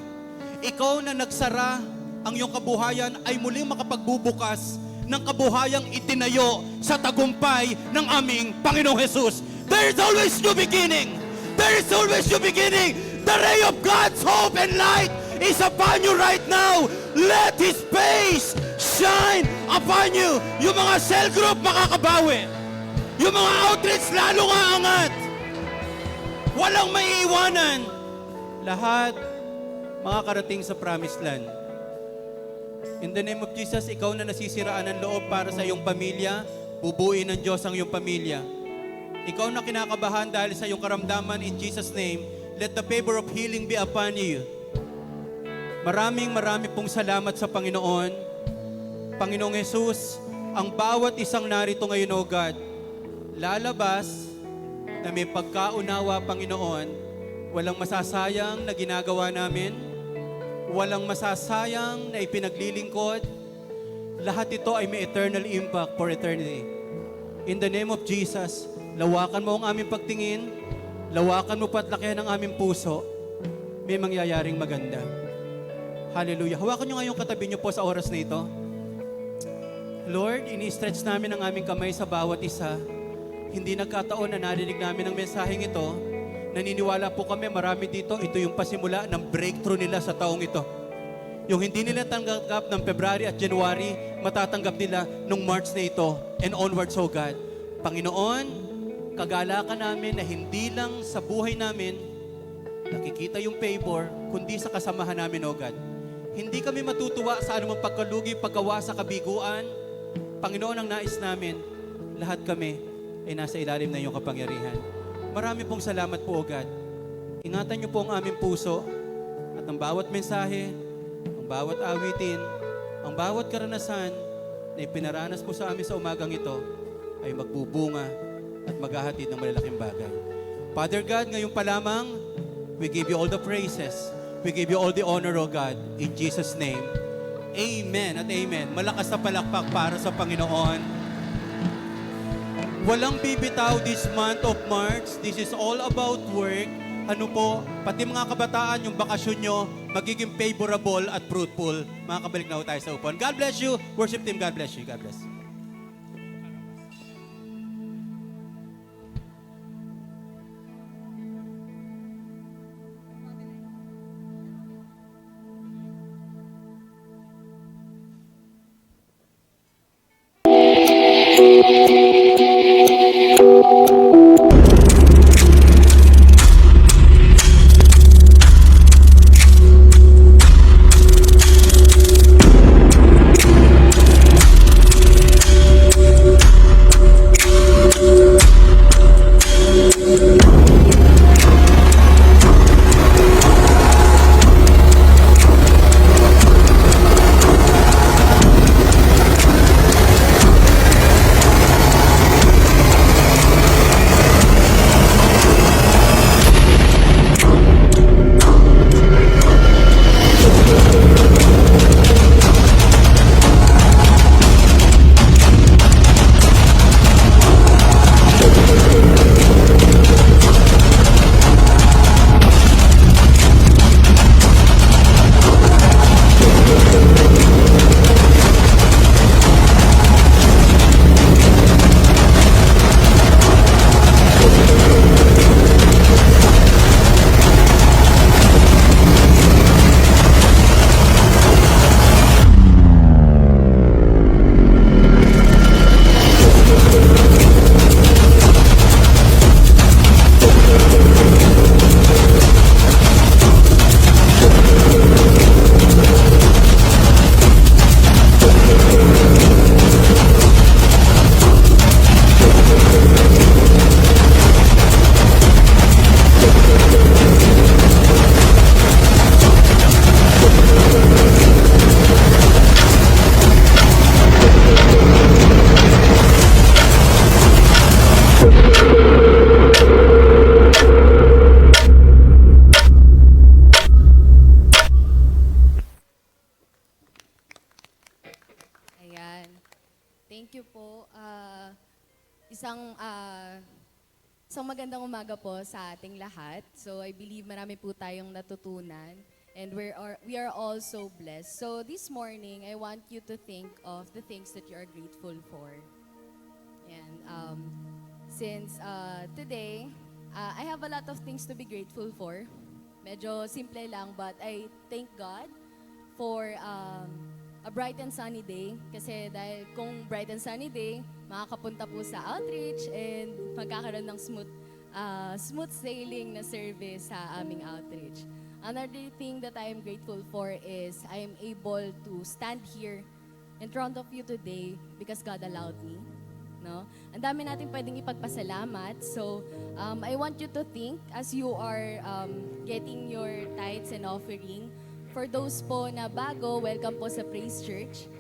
Ikaw na nagsara ang iyong kabuhayan ay muling makapagbubukas ng kabuhayang itinayo sa tagumpay ng aming Panginoong Jesus. There is always new beginning. There is always new beginning. The ray of God's hope and light is upon you right now. Let His face shine upon you. Yung mga cell group makakabawi. Yung mga outreach lalo nga angat. Walang maiiwanan. Lahat makakarating sa promised land. In the name of Jesus, ikaw na nasisiraan ng loob para sa iyong pamilya, bubuin ng Diyos ang iyong pamilya. Ikaw na kinakabahan dahil sa iyong karamdaman, in Jesus' name, let the favor of healing be upon you. Marami pong salamat sa Panginoon. Panginoong Jesus, ang bawat isang narito ngayon, O God, lalabas na may pagkaunawa, Panginoon, walang masasayang na ginagawa namin, walang masasayang na ipinaglilingkod. lahat ito ay may eternal impact for eternity. In the name of Jesus, lawakan mo ang aming pagtingin, lawakan mo pa at lakihan ang aming puso, may mangyayaring maganda. Hallelujah. Hawakan nyo nga yung katabi nyo po sa oras na ito. Lord, ini-stretch namin ang aming kamay sa bawat isa. Hindi nagkataon na narinig namin ang mensaheng ito. Naniniwala po kami, marami dito, ito yung pasimula ng breakthrough nila sa taong ito. Yung hindi nila tanggap ng February at January, matatanggap nila nung March na ito and onwards, oh God. Panginoon, kagalakan namin na hindi lang sa buhay namin nakikita yung favor, kundi sa kasamahan namin, oh God. Hindi kami matutuwa sa anumang pagkalugi, paggawa sa kabiguan. Panginoon, ang nais namin, lahat kami ay nasa ilalim ng iyong kapangyarihan. Marami pong salamat po, O God. Ingatan niyo po ang aming puso at ang bawat mensahe, ang bawat awitin, ang bawat karanasan na ipinaranas po sa amin sa umagang ito ay magbubunga at maghahatid ng malalaking bagay. Father God, ngayon pa lamang, we give you all the praises. We give you all the honor, O God, in Jesus' name. Amen at amen. Malakas na palakpak para sa Panginoon. Walang bibitaw this month of March. This is all about work. Ano po, pati mga kabataan, yung bakasyon nyo, magiging favorable at fruitful. Makakabalik na ho tayo sa upuan. God bless you. Worship team, God bless you. God bless. Ayan. Thank you po. Isang magandang umaga po sa ating lahat. So I believe marami po tayong natutunan and we are all so blessed. So this morning, I want you to think of the things that you are grateful for. And since today, I have a lot of things to be grateful for. Medyo simple lang, but I thank God for a bright and sunny day. Kasi dahil kung bright and sunny day, makakapunta po sa outreach and magkakaroon ng smooth sailing na service sa aming outreach. Another thing that I am grateful for is I am able to stand here in front of you today because God allowed me. No? Ang dami natin pwedeng ipagpasalamat. So, I want you to think as you are getting your tithes and offering. For those po na bago, welcome po sa Praise Church.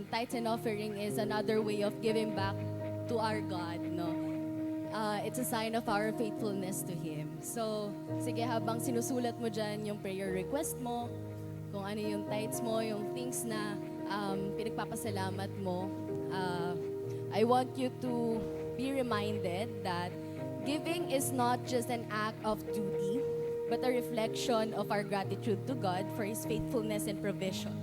Tithes and offering is another way of giving back to our God. No? It's a sign of our faithfulness to Him. So, sige, habang sinusulat mo dyan yung prayer request mo, kung ano yung tithes mo, yung things na pinagpapasalamat mo, I want you to be reminded that giving is not just an act of duty, but a reflection of our gratitude to God for His faithfulness and provision.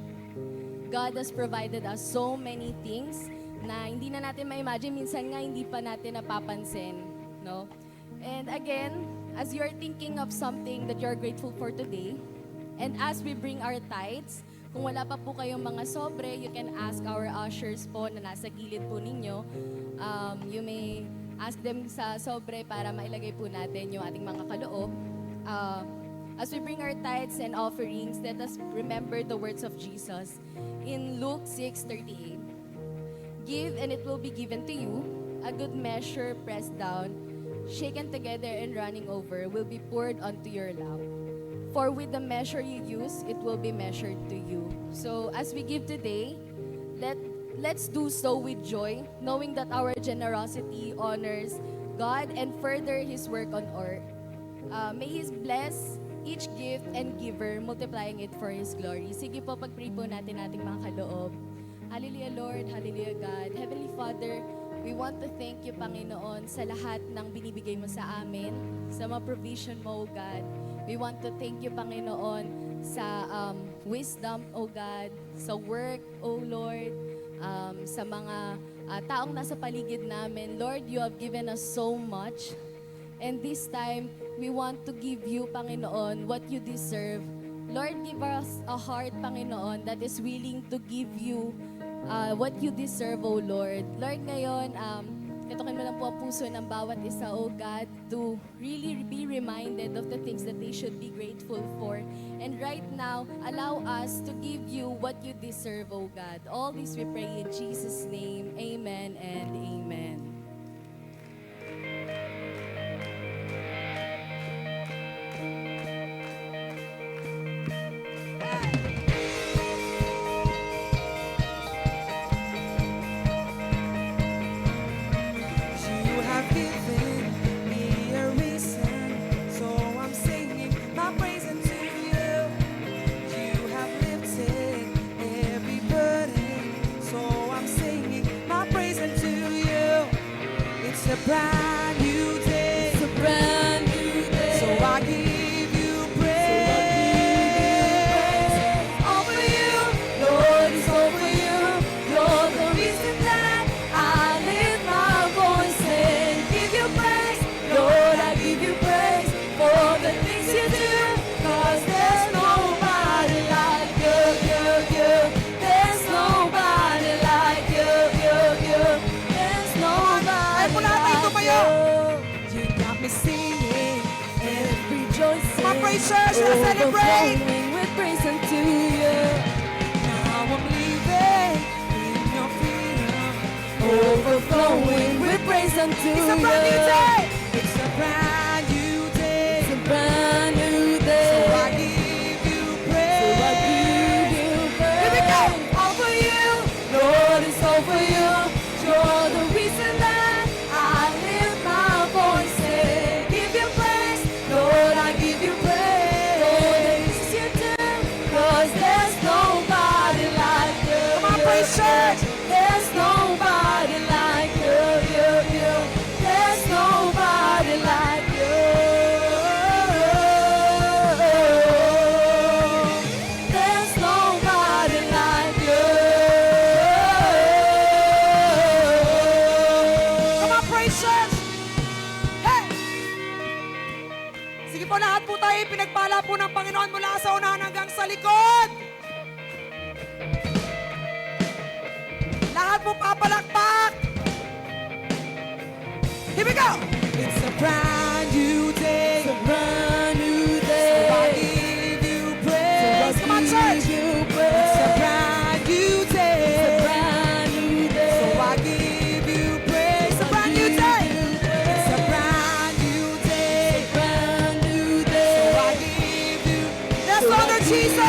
God has provided us so many things na hindi na natin ma-imagine, minsan nga hindi pa natin napapansin, no? And again, as you're thinking of something that you're grateful for today, and as we bring our tithes, kung wala pa po kayong mga sobre, you can ask our ushers po na nasa gilid po ninyo. You may ask them sa sobre para mailagay po natin yung ating mga kaloob. As we bring our tithes and offerings, let us remember the words of Jesus in Luke 6:38. Give and it will be given to you, a good measure pressed down, shaken together and running over will be poured onto your lap. For with the measure you use, it will be measured to you. So as we give today, let's do so with joy, knowing that our generosity honors God and further His work on earth. May He bless each gift and giver, multiplying it for His glory. Sige po, pag-pray po natin ating mga kaloob. Hallelujah, Lord. Hallelujah, God. Heavenly Father, we want to thank you, Panginoon, sa lahat ng binibigay mo sa amin, sa mga provision mo, O God. We want to thank you, Panginoon, sa wisdom, O God, sa work, O Lord, sa mga taong nasa paligid namin. Lord, you have given us so much. And this time, we want to give you, Panginoon, what you deserve. Lord, give us a heart, Panginoon, that is willing to give you what you deserve, O Lord. Lord, ngayon, katukin mo lang po ang puso ng bawat isa, O God, to really be reminded of the things that they should be grateful for. And right now, allow us to give you what you deserve, O God. All this we pray in Jesus' name. Amen and amen. You have given me a reason, so I'm singing my praise unto you. You have lifted every burden, so I'm singing my praise unto you. It's a brand new day, It's a brand new day. so I give you praise. All for you, Lord, it's all for you. You're the reason that I lift my voice and give you praise. Lord, I give you praise for the things you do. 'Cause there's nobody like you, you, you. There's nobody like you, you, you. There's nobody like you. You got me singing and Rejoicing, come on, praise church, let's celebrate. overflowing with praise unto you. Now I'm living in your freedom. Overflowing with praise unto It's a you. brand new day. It's a brand new day. It's a brand new So day. I give you So I praise. give you Here we go. praise. All for you. Lord, it's all for you. You're the reason that I lift my voice and give you praise. Lord, I give you praise. Lord, it's you do. 'Cause there's nobody like you. Come on, praise church. There's nobody like you, you, you. There's nobody like you. There's nobody like you. Come on, praise church. Hey! Sige po, lahat po tayo pinagpala po ng Panginoon mula sa unahan hanggang sa likod. Lahat po papalakpak. Here we go. It's a brand new day. It's a brand new So I day. give you So I praise. Come on, church. give you It's a praise. brand new day. It's a brand new day. So I give you praise. It's a brand new day. It's a brand new day. Brand new So day. I give you. Let's So I honor give Jesus.